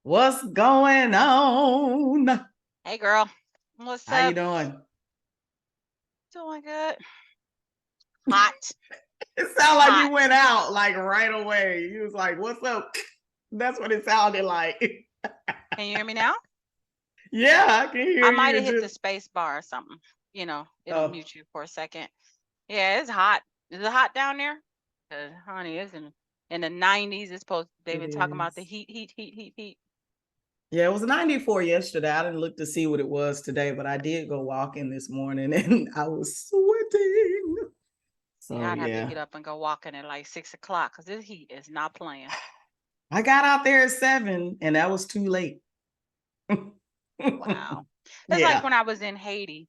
What's going on? Hey girl, what's How you up? doing? Doing good. Hot, It sounded like hot. you went out like right away. You was like, "What's up?" That's what it sounded like. Can you hear me now? Yeah, I can I hear might you. have hit the Just space bar or something. It'll oh, mute you for a second. Yeah, it's hot. Is it hot down there? 'Cause, honey, it's in the 90s. It's supposed they've it been talking about the is. heat. Yeah, it was 94 yesterday. I didn't look to see what it was today, but I did go walking this morning and I was sweating. Yeah, So I'd have to yeah, get up and go walking at like 6 o'clock because this heat is not playing. I got out there at 7, and that was too late. Wow. It's like Yeah. when I was in Haiti.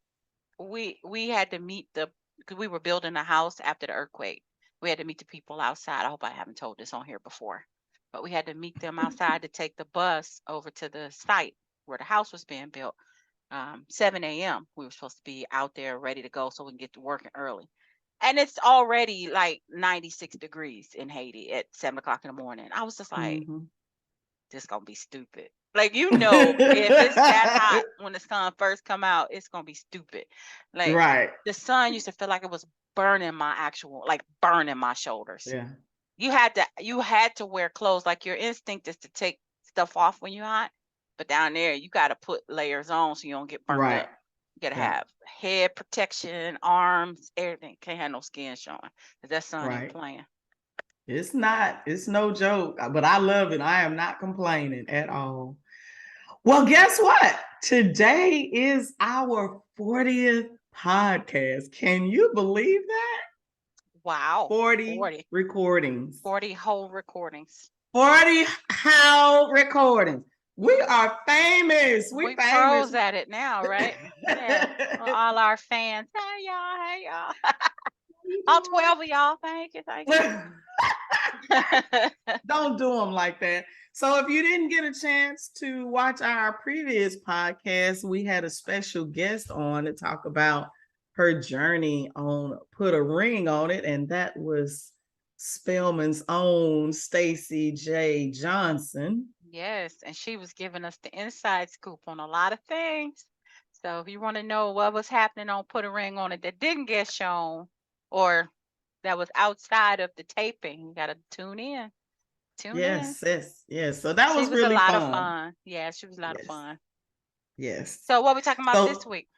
We had to meet the because we were building a house after the earthquake. We had to meet the people outside. I hope I haven't told this on here before, but we had to meet them outside to take the bus over to the site where the house was being built. 7 a.m. We were supposed to be out there ready to go so we can get to work early. And it's already like 96 degrees in Haiti at 7 o'clock in the morning. I was just like, Mhm. this gonna be stupid. Like if it's that hot when the sun first come out, it's gonna be stupid. Like Right. the sun used to feel like it was burning my shoulders. Yeah. You had to wear clothes. Like your instinct is to take stuff off when you're hot, but down there you got to put layers on so you don't get burnt Right. up. You gotta Yeah. have head protection, arms, everything. Can't have no skin showing because that sun ain't Right. playing. It's not, it's no joke, but I love it. I am not complaining at all. Well, guess what? Today is our 40th podcast. Can you believe that? Wow, 40 40, recordings. 40 whole recordings. 40 how recordings. We are famous. We We famous. pros at it now, right? Yeah. Well, all our fans. Hey y'all. All 12 of y'all. Thank you. Don't do them like that. So, if you didn't get a chance to watch our previous podcast, we had a special guest on to talk about her journey on Put a Ring on It, and that was Spellman's own Stacy J. Johnson. Yes, and she was giving us the inside scoop on a lot of things. So if you want to know what was happening on Put a Ring on It that didn't get shown or that was outside of the taping, you gotta tune in. Tune in. Yes, yes, yes. So that She was was a really lot of fun. fun. Yeah, she was a lot of Yes, fun. yes. So what we talking about this So week?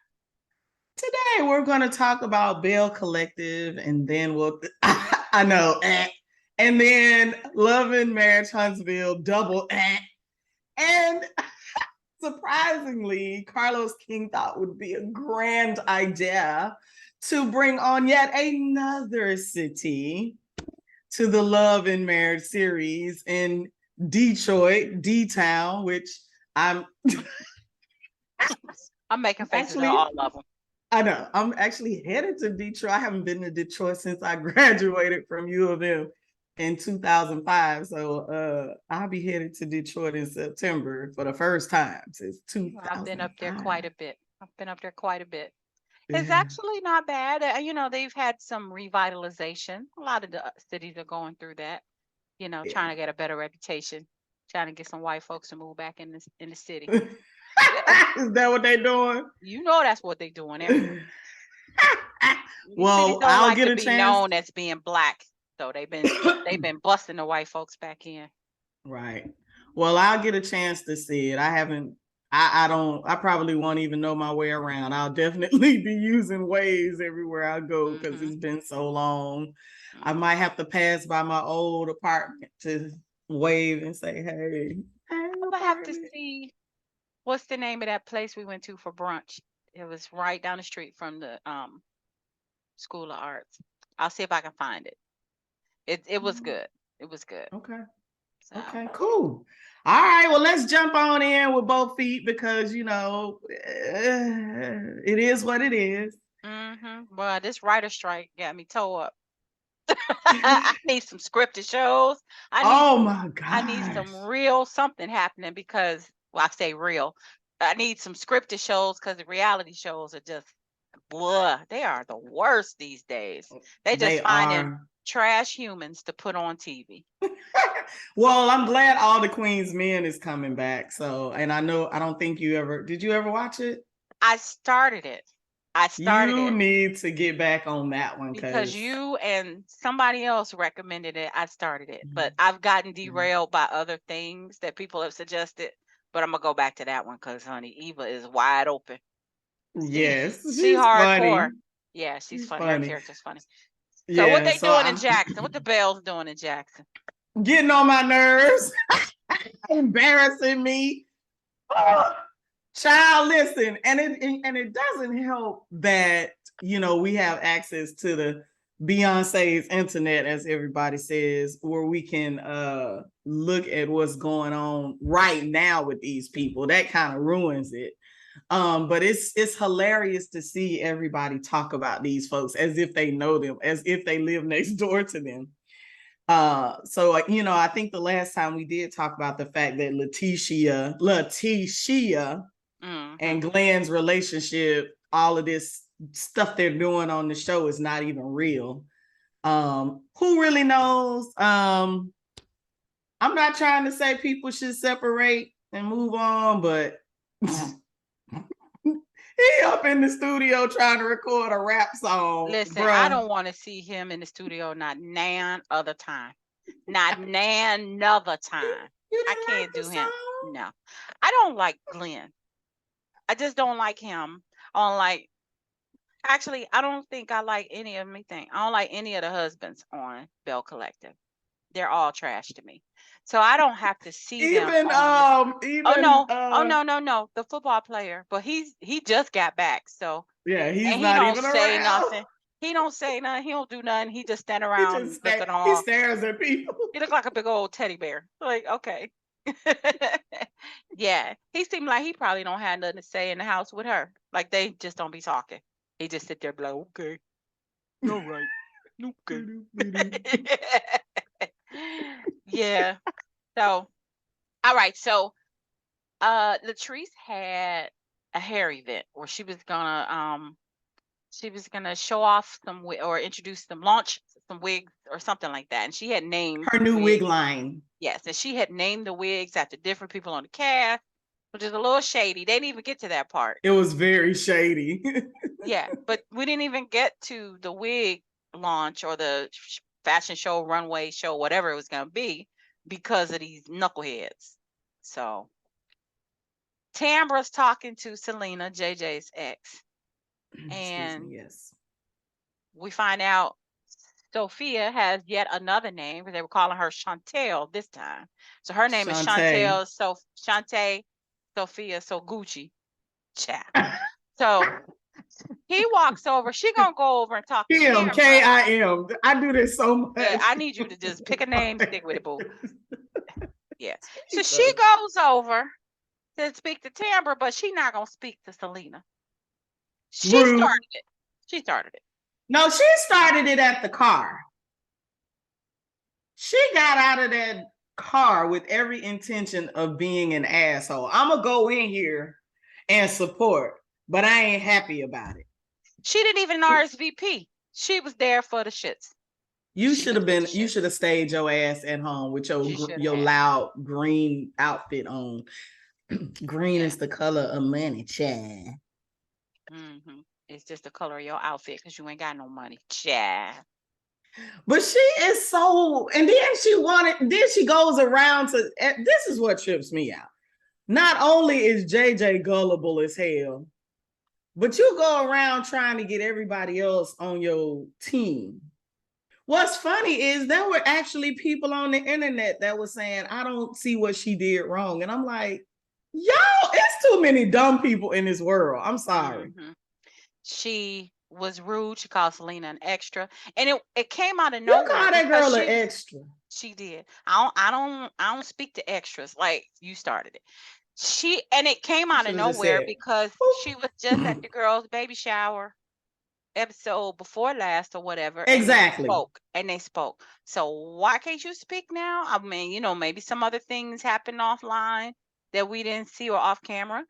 today we're going to talk about Belle Collective, and then we'll, I know, and then Love and Marriage Huntsville, double, and surprisingly, Carlos King thought would be a grand idea to bring on yet another city to the Love and Marriage series in Detroit, D Town, which I'm I'm making faces at actually, all of them. I know, I'm actually headed to Detroit. I haven't been to Detroit since I graduated from U of M in 2005. So I'll be headed to Detroit in September for the first time since I've been up there 2005. quite a bit. I've been up there quite a bit. It's Yeah. actually not bad. They've had some revitalization. A lot of the cities are going through that. Yeah. Trying to get a better reputation, trying to get some white folks to move back in the city. Is that what they're doing? That's what they're doing everywhere. These cities Well, don't I'll like get to a be chance. known as being black, so they've been busting the white folks back in. Right. Well, I'll get a chance to see it. I haven't. I don't. I probably won't even know my way around. I'll definitely be using Waze everywhere I go because Mhm. it's been so long. I Mhm. might have to pass by my old apartment to wave and say, "Hey, hey, I'm gonna have to apartment." see what's the name of that place we went to for brunch. It was right down the street from the School of Arts. I'll see if I can find it. It was good. It was good. Okay. So, Okay, cool. All right, well, let's jump on in with both feet because it is what it is. well, this writer strike got me toe up. I need some scripted shows. I need Oh some. my I need some gosh. real something happening because, well, I say real. I need some scripted shows because the reality shows are just. blah, they are the worst these days. They just They finding are. trash humans to put on TV. Well, I'm glad All the Queen's Men is coming back. So, and I don't think did you ever watch it? I started it. You need to get back on that one because because you and somebody else recommended it. I started it, but I've gotten derailed by other things that people have suggested. But I'm gonna go back to that one because, honey, Eva is wide open. yes, She she's funny. hardcore. Yeah, she's funny. Her character's funny. So what Yeah, they so doing in I'm Jackson? What the Bells doing in Jackson? getting on my nerves, embarrassing me. Oh, child, listen, and it doesn't help that we have access to the Beyonce's internet, as everybody says, where we can look at what's going on right now with these people. That kind of ruins it. But it's hilarious to see everybody talk about these folks as if they know them, as if they live next door to them. So I think the last time we did talk about the fact that Letitia and Glenn's relationship, all of this stuff they're doing on the show is not even real. Who really knows? I'm not trying to say people should separate and move on, but he up in the studio trying to record a rap song. Listen, bruh. I don't want to see him in the studio not nan other time. Not nan another time. I can't do him. No. I don't like Glenn. I just don't like him. Actually, I don't think I like any of I don't like any of the husbands on Belle Collective. They're all trash to me. So I don't have to see them. Oh no. The football player. But he just got back. So yeah, he don't say nothing. He don't say nothing. He don't do nothing. He just stand around looking all. He stares at people. He look like a big old teddy bear. Like, okay. Yeah. He seemed like he probably don't have nothing to say in the house with her. Like they just don't be talking. He just sit there like, okay. All right. Okay. Yeah. So, all right. So, Latrice had a hair event where she was gonna show off or introduce launch some wigs or something like that. And she had named her new wig line. Yes, and she had named the wigs after different people on the cast, which is a little shady. They didn't even get to that part. It was very shady. Yeah, but we didn't even get to the wig launch or the fashion show, runway show, whatever it was going to be, because of these knuckleheads. So Tambra's talking to Selena, JJ's ex. And yes, we find out Sophia has yet another name because they were calling her Chantel this time. So her name is Chantel. So Shantae Sophia SoGucci. So he walks over. She gonna go over and talk to him. Kim. I do this so much. Yeah, I need you to just pick a name, stick with it, boo. Yeah. So she goes over to speak to Tambra, but she's not gonna speak to Selena. She started it. No, she started it at the car. She got out of that car with every intention of being an asshole. I'm gonna go in here and support, but I ain't happy about it. She didn't even RSVP. She was there for the shits. You should have stayed your ass at home with your loud green outfit on. Green is the color of money, Chad. Mm-hmm. It's just the color of your outfit because you ain't got no money, Chad. But she is so, and then she goes around to, this is what trips me out. Not only is JJ gullible as hell, but you go around trying to get everybody else on your team. What's funny is there were actually people on the internet that were saying, I don't see what she did wrong. And I'm like, y'all, it's too many dumb people in this world. I'm sorry. Mm-hmm. She was rude. She called Selena an extra. And it came out of nowhere. You call that girl an extra. She did. I don't speak to extras like you started it. It came out of nowhere because she was just at the girl's baby shower episode before last or whatever. Exactly. And they spoke. So why can't you speak now? I mean, maybe some other things happened offline that we didn't see or off camera.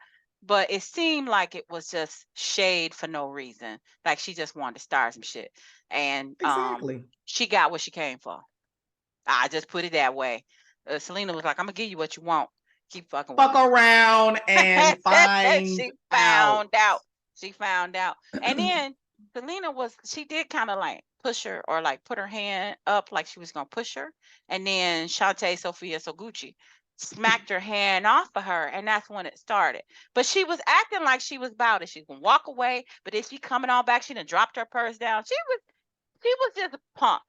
but it seemed like it was just shade for no reason. Like she just wanted to start some shit. And Exactly. she got what she came for. I just put it that way. Selena was like, I'm gonna give you what you want. Keep fucking with Fuck me. around and find She out. found out. She found out. And then Selena she did kind of like push her or like put her hand up like she was gonna push her. And then Shantae Sophia Sogucci smacked her hand off of her, and that's when it started. But she was acting like she was about it. She was gonna walk away, but then she coming on back. She done dropped her purse down. She was just a punk.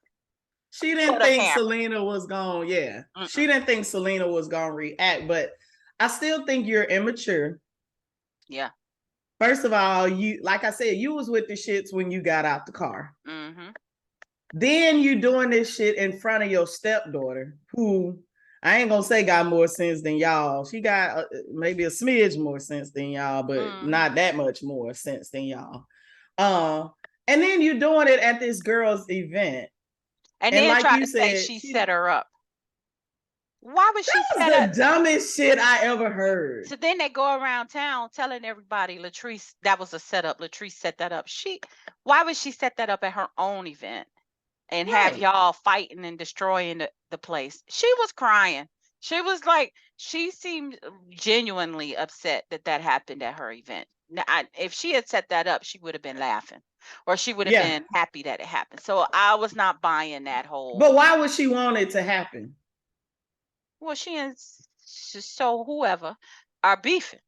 She For didn't the think camera. Selena was going, yeah. She Mm-mm. didn't think Selena was going to react, but I still think you're immature. Yeah. First of all, you, like I said, you was with the shits when you got out the car. Mm-hmm. Then you doing this shit in front of your stepdaughter, who I ain't gonna say got more sense than y'all. She got maybe a smidge more sense than y'all, but not that much more sense than y'all. And then you doing it at this girl's event. And And then like try you to say said, she set her up. Why would she that was set up? the dumbest shit I ever heard. So then they go around town telling everybody Latrice that was a setup. Latrice set that up. Why would she set that up at her own event and have Right. y'all fighting and destroying the place? She was crying. She was like, she seemed genuinely upset that happened at her event. Now, if she had set that up, she would have been laughing, or she would have Yeah. been happy that it happened. So I was not buying that whole. But why would she want it to happen? Well, she and so whoever are beefing.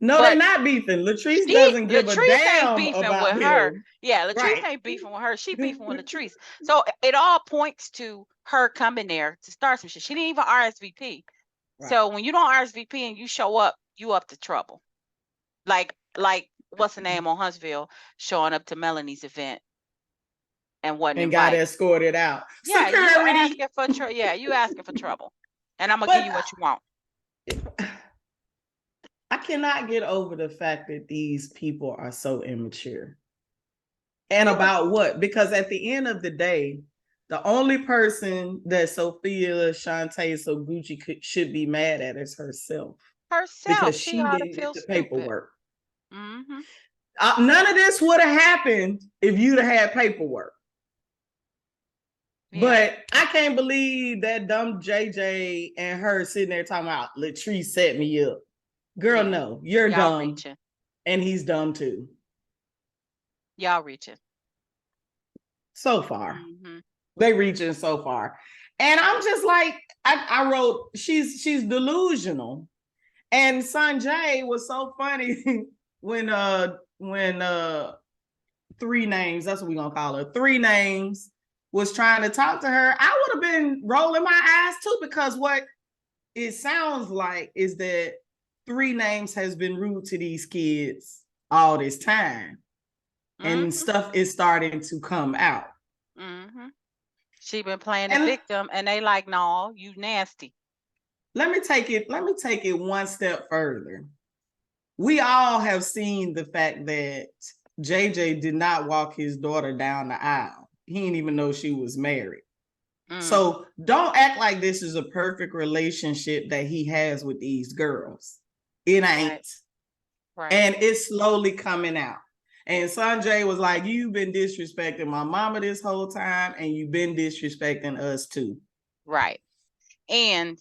No, they're But not beefing. Latrice doesn't give a Latrice ain't damn beefing with about her. him. Yeah, Latrice Right. ain't beefing with her. She beefing with Latrice. So it all points to her coming there to start some shit. She didn't even RSVP. Right. So when you don't RSVP and you show up, you up to trouble. Like what's the name on Huntsville showing up to Melanie's event and wasn't And got invited. escorted out. Yeah, you Security. asking for yeah, you asking for trouble. And I'm gonna give But you what you want. I cannot get over the fact that these people are so immature. And Yeah. about what? Because at the end of the day, the only person that Sophia Shantae SoGucci should be mad at is herself, Herself. because She she ought to didn't feel get the stupid. paperwork. Mm-hmm. None of this would have happened if you'd have had paperwork. Yeah. But I can't believe that dumb JJ and her sitting there talking about Latrice set me up. Girl, Yeah. no, you're Y'all dumb. reaching. And he's dumb too. Y'all reaching. So far. Mm-hmm. They reaching so far. And I'm just like, I wrote, she's delusional. And Sanjay was so funny when Three Names, that's what we're gonna call her, Three Names was trying to talk to her. I would have been rolling my eyes too, because what it sounds like is that Three Names has been rude to these kids all this time. And stuff is starting to come out. Mm-hmm. She been playing the victim, and they like, no, you nasty. Let me take it one step further. We all have seen the fact that JJ did not walk his daughter down the aisle. He didn't even know she was married. So don't act like this is a perfect relationship that he has with these girls. It ain't. Right. And it's slowly coming out. And Sanjay was like, you've been disrespecting my mama this whole time, and you've been disrespecting us too. Right. And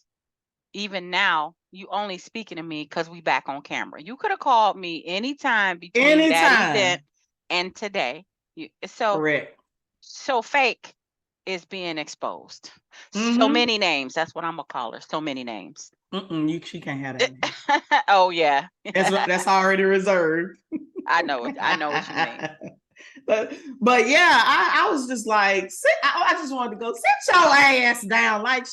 even now, you only speaking to me because we back on camera. You could have called me anytime between that event and today. Correct. So fake is being exposed. So many names. That's what I'm gonna call her. So many names. She can't have that name. Oh yeah. That's already reserved. I know what you mean. But yeah, I was just like, I just wanted to go sit your ass down. Like,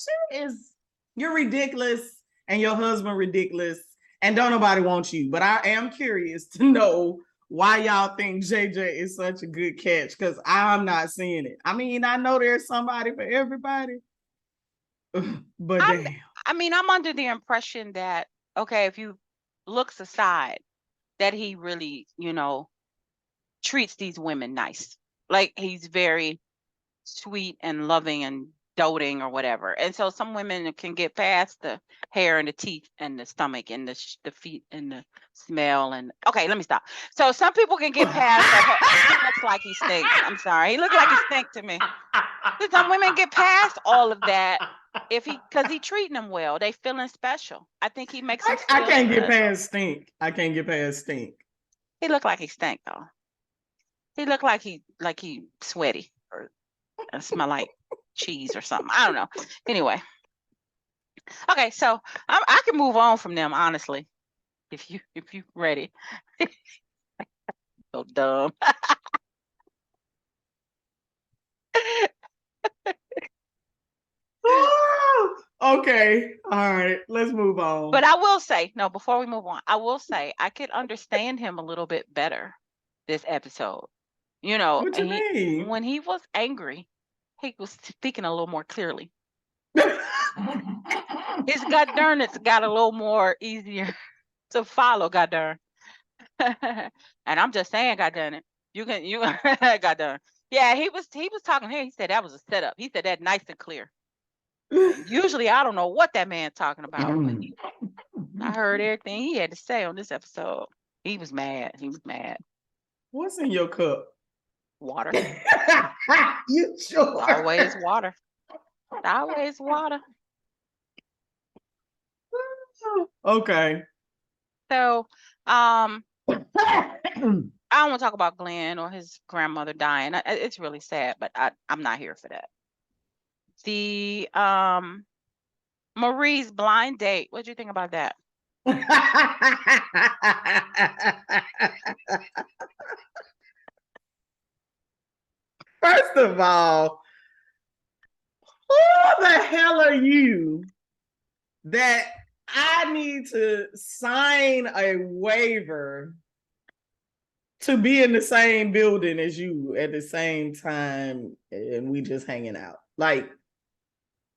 you're ridiculous, and your husband ridiculous, and don't nobody want you. But I am curious to know why y'all think JJ is such a good catch, because I'm not seeing it. I mean, I know there's somebody for everybody, but damn. I mean, I'm under the impression that, okay, if you looks aside, that he really, treats these women nice. Like, he's very sweet and loving and doting or whatever. And so some women can get past the hair and the teeth and the stomach and the feet and the smell and okay, let me stop. So some people can get past that whole, he looks like he stinks. I'm sorry. He looked like he stink to me. But some women get past all of that because he treating them well. They feeling special. I think he makes them I can't special. get past stink. I can't get past stink. He looked like he stank though. He looked like he sweaty or smell like cheese or something. I don't know. Anyway. Okay, so I can move on from them, honestly, if you ready. So dumb. Okay, all right, let's move on. But I will say, no, before we move on, I will say I could understand him a little bit better this episode. You know, What you mean? when he was angry, he was speaking a little more clearly. His god darn it's got a little more easier to follow, god darn. And I'm just saying, god darn it. You god darn. Yeah, he was talking here. He said that was a setup. He said that nice and clear. Usually I don't know what that man talking about. I heard everything he had to say on this episode. He was mad. What's in your cup? Water. You sure? Always water. Always water. Okay. So, I don't want to talk about Glenn or his grandmother dying. It's really sad, but I'm not here for that. The Maurice blind date. What do you think about that? First of all, who the hell are you that I need to sign a waiver to be in the same building as you at the same time and we just hanging out? Like,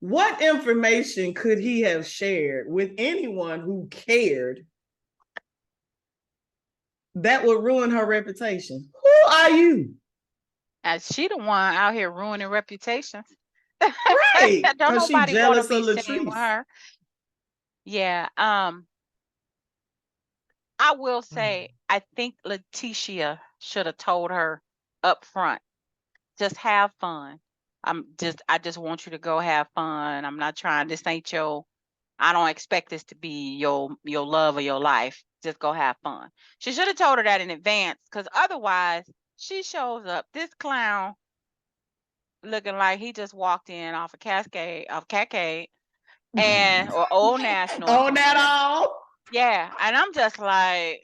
what information could he have shared with anyone who cared that would ruin her reputation? Who are you? As she the one out here ruining reputations. Right. Don't nobody want to be Latrice. seen with her. Yeah. I will say, I think Letitia should have told her up front, just have fun. I just want you to go have fun. I'm not trying, this ain't I don't expect this to be your love of your life. Just go have fun. She should have told her that in advance, because otherwise she shows up, this clown looking like he just walked in off a Cascade, and or Old National. On that all? Yeah. And I'm just like,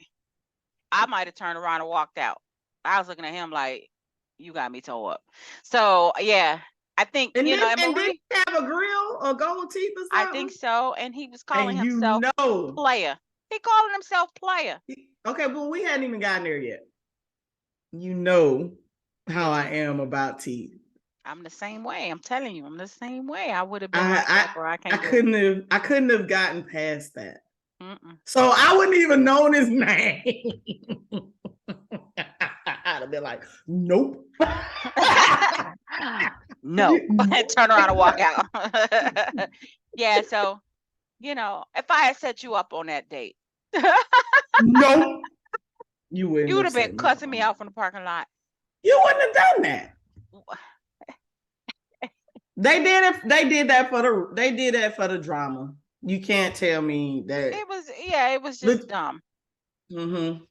I might have turned around and walked out. I was looking at him like, you got me towed up. So yeah, I think, and you know, and did he have a grill or gold teeth or something? I think so. And he was calling himself player. He calling himself player. Okay, but we hadn't even gotten there yet. You know how I am about teeth. I'm the same way. I'm telling you, I'm the same way. I would have been I couldn't have gotten past that. So I wouldn't even known his name. I'd have been like, nope. No. Turn around and walk out. Yeah, so, you know, if I had set you up on that date. Nope. You wouldn't. You would have been cussing me out from the parking lot. You wouldn't have done that. They did that for the drama. You can't tell me that it was just dumb. Mm-hmm.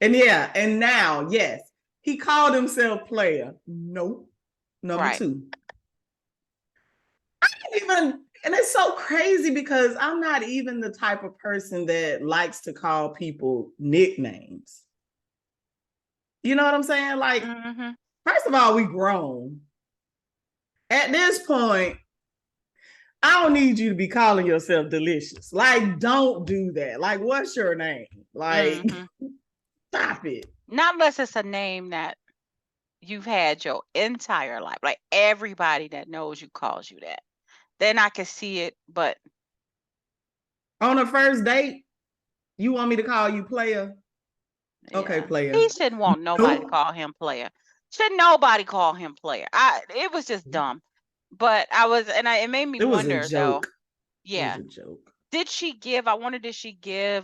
And now, yes, he called himself player. Nope. Number 2. And it's so crazy because I'm not even the type of person that likes to call people nicknames. You know what I'm saying? Like, first of all, we grown. At this point, I don't need you to be calling yourself Delicious. Like, don't do that. Like, what's your name? Like, stop it. Not unless it's a name that you've had your entire life. Like, everybody that knows you calls you that. Then I can see it, but on a first date, you want me to call you player? Yeah. Okay, player. He shouldn't want nobody to call him player. Should nobody call him player? It was just dumb. But it made me It was a wonder though. joke. It was Yeah. a joke. Did she give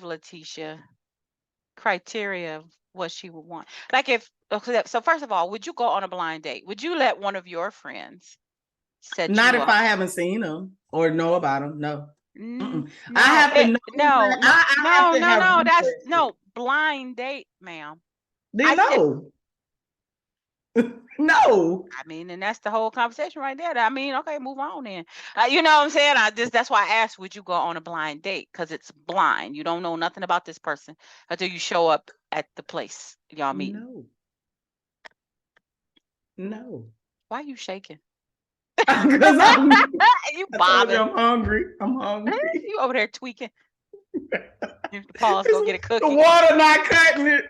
Letitia criteria of what she would want? Like so first of all, would you go on a blind date? Would you let one of your friends set Not you if up? I haven't seen them or know about them. No. I No, have to know. no, no, I have to have that's research. blind date, ma'am. Then I said, no. No. I mean, and that's the whole conversation right there. I mean, okay, move on then. You know what I'm saying? That's why I asked, would you go on a blind date? Because it's blind. You don't know nothing about this person until you show up at the place y'all meet. No. No. Why are you shaking? Because You I told you bobbing. I'm hungry. I'm hungry. You over there tweaking. You have to pause, go get a The cookie. water not cutting it.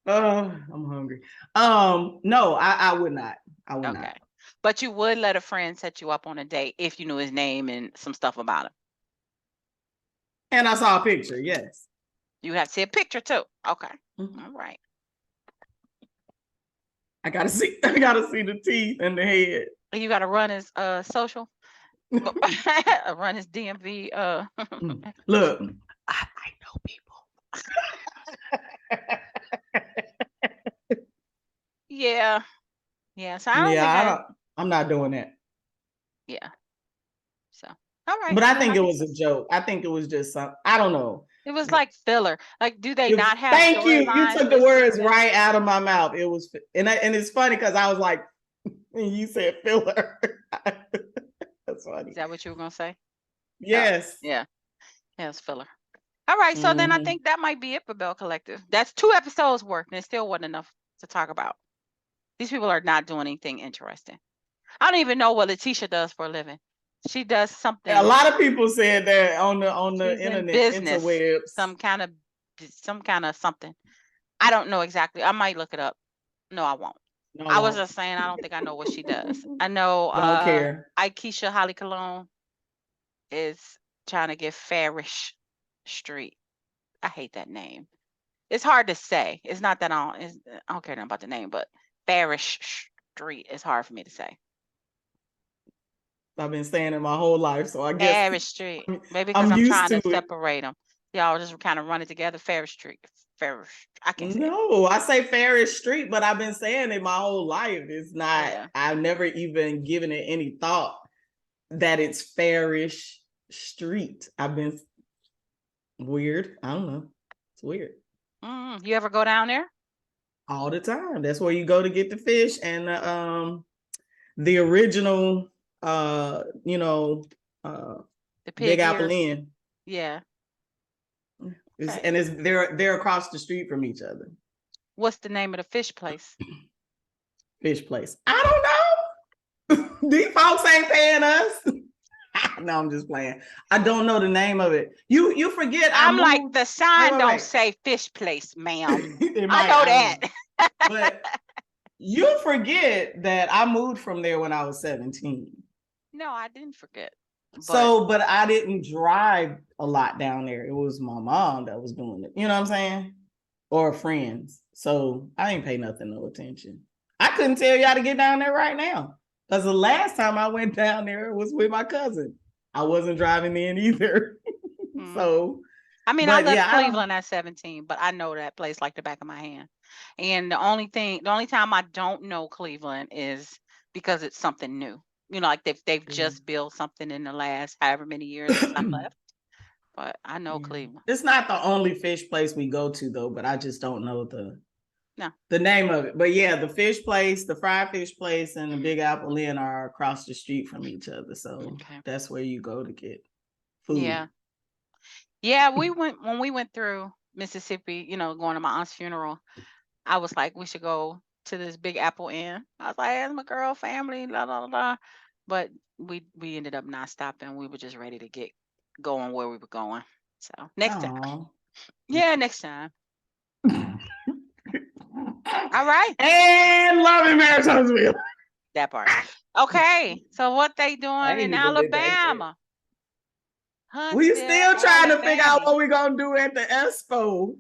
I'm hungry. No, I would not. I would not. But you would let a friend set you up on a date if you knew his name and some stuff about him. And I saw a picture, yes. You have to see a picture too. Okay. All right. I gotta see the teeth and the head. You gotta run his social. Run his DMV. Look, I know people. Yeah. So I'm not doing that. Yeah. So all right. But I think it was a joke. I think it was just some. I don't know. It was like filler. Like, do they not have? Thank you. You took the words right out of my mouth. It was, and it's funny because I was like, you said filler. That's funny. Is that what you were gonna say? Yes. Yeah. It's filler. All right. So then I think that might be it for Belle Collective. That's 2 episodes worth, and it still wasn't enough to talk about. These people are not doing anything interesting. I don't even know what Letitia does for a living. She does something. A lot of people said that on the internet, business, interwebs. some kind of something. I don't know exactly. I might look it up. No, I won't. No, I was just saying I don't think I know what she does. I know don't care. Aikisha Holly Cologne is trying to get Farish Street. I hate that name. It's hard to say. It's not that I don't care nothing about the name, but Farish Street is hard for me to say. I've been saying it my whole life, so I guess Farish Street. Maybe because I'm trying to separate them. Y'all just kind of run it together. Farish Street. Farish. I can't say No, I say Farish Street, but I've been saying it my whole life. It's not. Yeah. I've never even given it any thought that it's Farish Street. I've been weird. I don't know. It's weird. You ever go down there? All the time. That's where you go to get the fish and the original the Big Apple Inn. Yeah. And they're across the street from each other. What's the name of the fish place? Fish place. I don't know. These folks ain't paying us. No, I'm just playing. I don't know the name of it. You forget. I'm like, the sign don't say fish place, ma'am. I know that. But you forget that I moved from there when I was 17. No, I didn't forget. But I didn't drive a lot down there. It was my mom that was doing it. You know what I'm saying? Or friends. So I didn't pay no attention. I couldn't tell you how to get down there right now. Because the last time I went down there was with my cousin. I wasn't driving in either. So I mean, I left Cleveland at 17, but I know that place like the back of my hand. And the only time I don't know Cleveland is because it's something new. You know, like they've just built something in the last however many years since I left. But I know Cleveland. It's not the only fish place we go to though, but I just don't know the name of it. But yeah, the fish place, the fried fish place, and the Big Apple Inn are across the street from each other. So that's where you go to get food. Yeah, when we went through Mississippi, going to my aunt's funeral, I was like, we should go to this Big Apple Inn. I was like, that's my girl family, blah, blah, blah. But we ended up not stopping. We were just ready to get going where we were going. So next time. Yeah, next time. All right. And love and marriage Huntsville. That part. Okay. So what they doing in Alabama? We still trying to figure out what we're gonna do at the expo.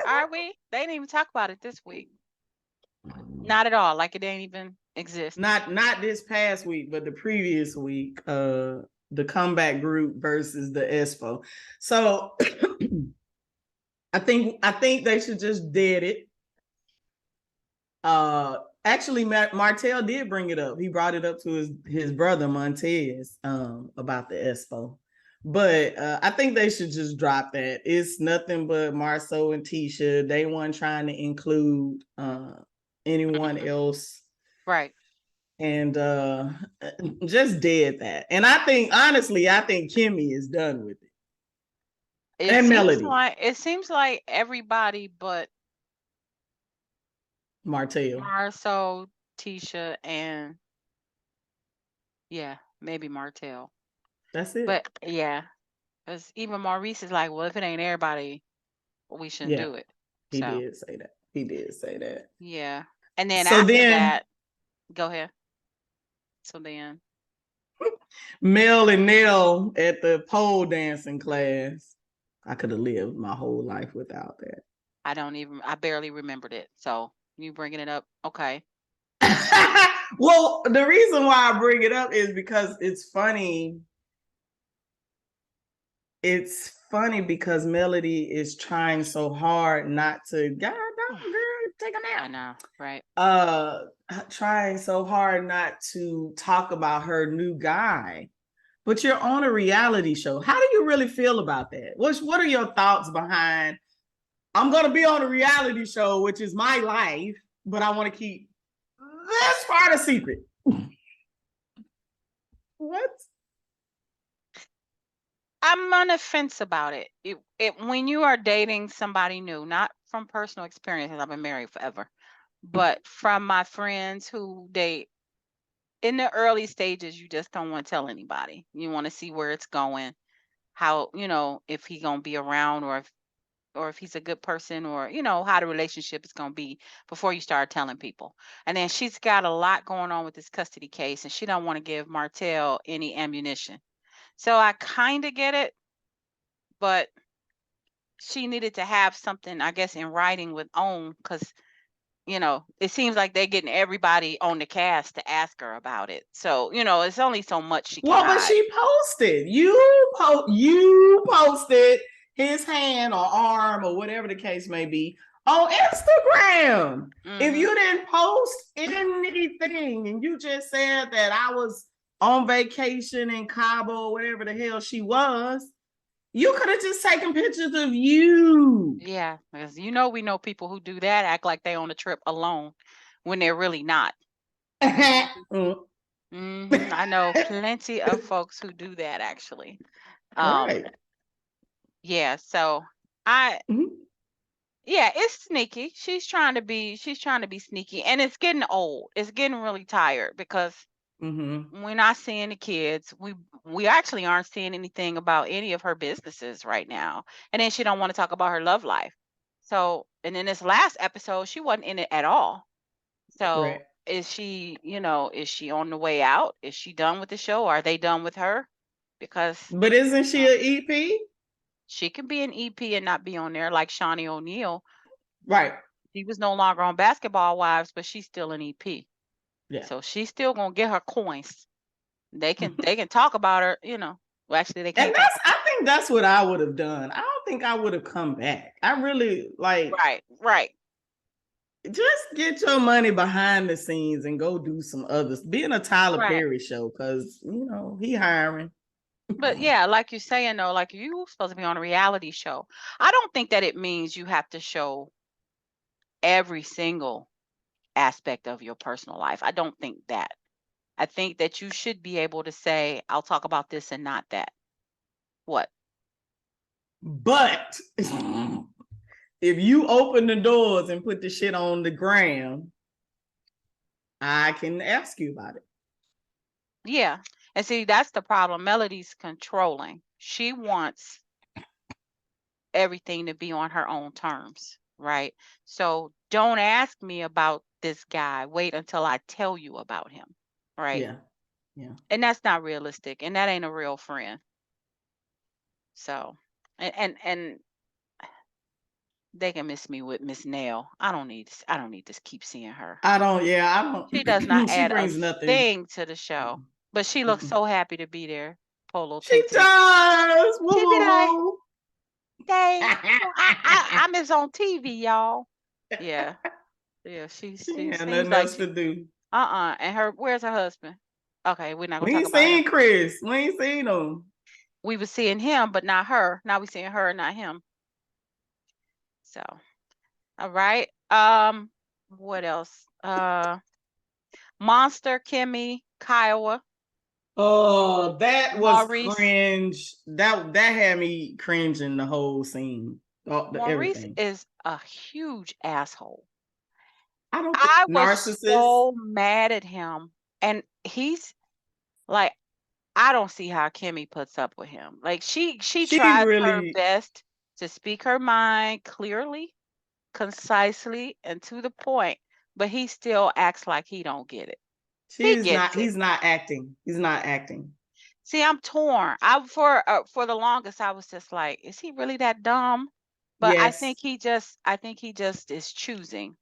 Are we? They didn't even talk about it this week. Not at all. Like it ain't even exist. Not this past week, but the previous week, the comeback group versus the Espo. So I think they should just dead it. Actually, Martell did bring it up. He brought it up to his brother Montez about the Espo. But I think they should just drop that. It's nothing but Marceau and Tisha. They weren't trying to include anyone else. Right. And just dead that. And I think, honestly, Kimmie is done with it. And Melody. It seems like everybody but Martell. Marceau, Tisha, and maybe Martell. That's it. But yeah, because even Maurice is like, well, if it ain't everybody, we shouldn't do it. He did say that. Yeah. And then after that, go ahead. So then Mel and Nell at the pole dancing class. I could have lived my whole life without that. I barely remembered it. So you bringing it up. Okay. Well, the reason why I bring it up is because it's funny. It's funny because Melody is trying so hard not to, God, no, girl, take a nap. I know, right? Trying so hard not to talk about her new guy. But you're on a reality show. How do you really feel about that? What are your thoughts behind, I'm going to be on a reality show, which is my life, but I want to keep this part a secret? What? I'm on the fence about it. When you are dating somebody new, not from personal experience, because I've been married forever, but from my friends who date in the early stages, you just don't want to tell anybody. You want to see where it's going, how, if he's going to be around, or if he's a good person, or how the relationship is going to be before you start telling people. And then she's got a lot going on with this custody case, and she don't want to give Martell any ammunition. So I kind of get it, but she needed to have something, I guess, in writing with OWN, because it seems like they're getting everybody on the cast to ask her about it. So it's only so much she can hide. But she posted. You posted his hand or arm or whatever the case may be on Instagram. Mm-hmm. If you didn't post anything and you just said that I was on vacation in Cabo, whatever the hell she was, you could have just taken pictures of you. Yeah, because we know people who do that, act like they on a trip alone when they're really not. Mm-hmm. I know plenty of folks who do that, actually. Right. Yeah, so yeah, it's sneaky. She's trying to be sneaky, and it's getting old. It's getting really tired because we're not seeing the kids. We actually aren't seeing anything about any of her businesses right now. And then she don't want to talk about her love life. So, and in this last episode, she wasn't in it at all. So is she, is she on the way out? Is she done with the show? Are they done with her? But isn't she an EP? She can be an EP and not be on there, like Shawnee O'Neal. Right. She was no longer on Basketball Wives, but she's still an EP. Yeah. So she's still gonna get her coins. They can talk about her, Well, actually, they can't. And I think that's what I would have done. I don't think I would have come back. I really Right. Just get your money behind the scenes and go do some others. Be in a Tyler Perry show, because he hiring. But yeah, like you're saying though, like you supposed to be on a reality show. I don't think that it means you have to show every single aspect of your personal life. I don't think that. I think that you should be able to say, I'll talk about this and not that. What? But if you open the doors and put the shit on the gram, I can ask you about it. Yeah. And see, that's the problem. Melody's controlling. She wants everything to be on her own terms, right? So don't ask me about this guy. Wait until I tell you about him, right? Yeah. And that's not realistic, and that ain't a real friend. So, and They can miss me with Miss Nail. I don't need to keep seeing her. I don't. She does not She add a brings nothing. thing to the show, but she looks Mm-mm. so happy to be there. Polo She Tink Tink. does. Woo She be like, woo "Dang, woo. I miss on TV, y'all." Yeah, yeah. She She had seems nothing like else she. to do. And where's her husband? Okay, we're not gonna We talk ain't about him. seen Chris. We ain't seen him. We were seeing him, but not her. Now we seeing her, not him. So, all right. What else? Monster, Kimmie, Kiuwha, Oh, that was Maurice. cringe. That had me cringing the whole scene. Maurice Everything. is a huge asshole. I don't think I was narcissist. so mad at him. And he's like, I don't see how Kimmie puts up with him. Like she She tries her really, best to speak her mind clearly, concisely, and to the point, but he still acts like he don't get it. He she's not. gets it. He's not acting. He's not acting. See, I'm torn. I for the longest I was just like, is he really that dumb? But Yes, I think he just is choosing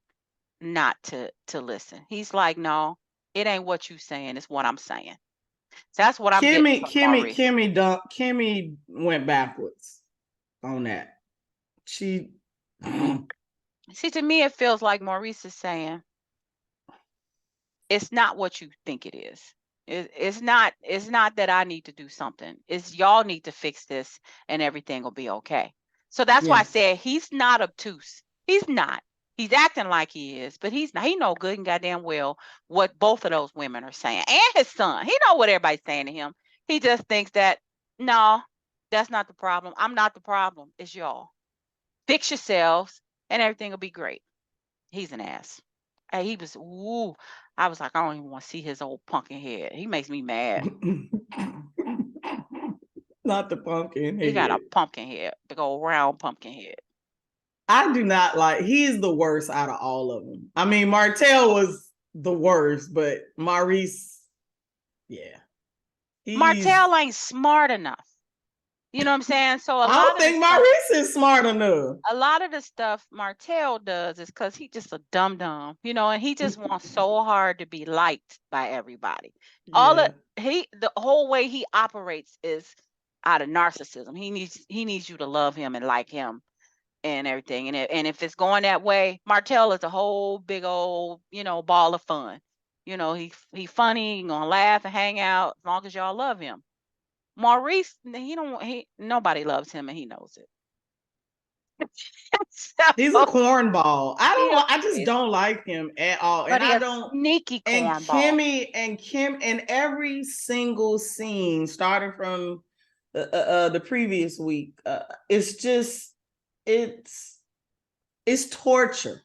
not to listen. He's like, no, it ain't what you saying, it's what I'm saying. So that's what I'm getting from Maurice. Kimmie went backwards on that. She, See, to me, it feels like Maurice is saying, it's not what you think it is. It's not that I need to do something. It's y'all need to fix this and everything will be okay. So that's why I yeah, said he's not obtuse. He's not. He's acting like he is, but he's not. He know good and goddamn well what both of those women are saying. And his son. He know what everybody's saying to him. He just thinks that no, that's not the problem. I'm not the problem. It's y'all. Fix yourselves and everything will be great. He's an ass. He was, ooh, I was like, I don't even want to see his old pumpkin head. He makes me mad. not the pumpkin He got a head. pumpkin head, big old round pumpkin head. I do not like. He's the worst out of all of them. I mean, Martell was the worst, but Maurice, yeah, he's. Martell ain't smart enough. You know what I'm saying? So I don't think Maurice is smart enough. a lot of the stuff Martell does is because he just a dum dum, you know, and he just wants so hard to be liked by everybody. All of Yeah. the whole way he operates is out of narcissism. He needs you to love him and like him and everything. And if it's going that way, Martell is a whole big old, you know, ball of fun. You know, he funny, he gonna laugh and hang out as long as y'all love him. Maurice, he don't he nobody loves him and he knows it. He's a So cornball. he a, I just don't like him at all. but And he I a don't sneaky and cornball. Kim in every single scene, starting from the previous week, it's just it's it's torture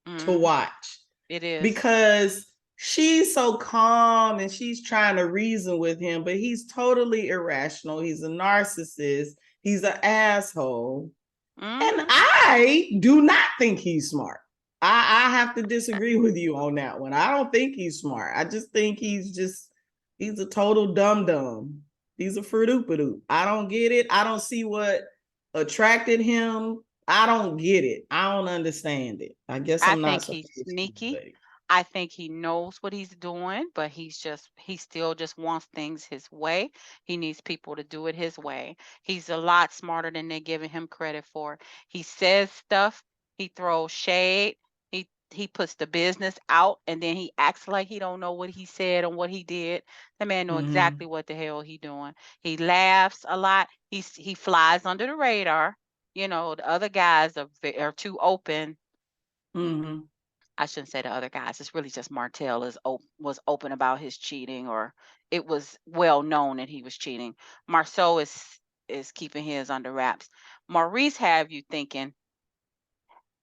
to Mm-hmm. watch It is. because she's so calm and she's trying to reason with him, but he's totally irrational. He's a narcissist. He's an asshole. And Mm-hmm. I do not think he's smart. I have to disagree with you on that one. I don't think he's smart. I just think he's a total dum dum. He's a fruit oopadoop. I don't get it. I don't see what attracted him. I don't get it. I don't understand it. I guess I I'm not think he's supposed to. sneaky. But I think he knows what he's doing, but he still just wants things his way. He needs people to do it his way. He's a lot smarter than they're giving him credit for. He says stuff, he throws shade, he puts the business out and then he acts like he don't know what he said and what he did. The man know mm-hmm, exactly what the hell he doing. He laughs a lot. He flies under the radar. You know, the other guys are too open. mm-hmm. I shouldn't say the other guys. It's really just Martell was open about his cheating, or it was well known that he was cheating. Marceau is keeping his under wraps. Maurice have you thinking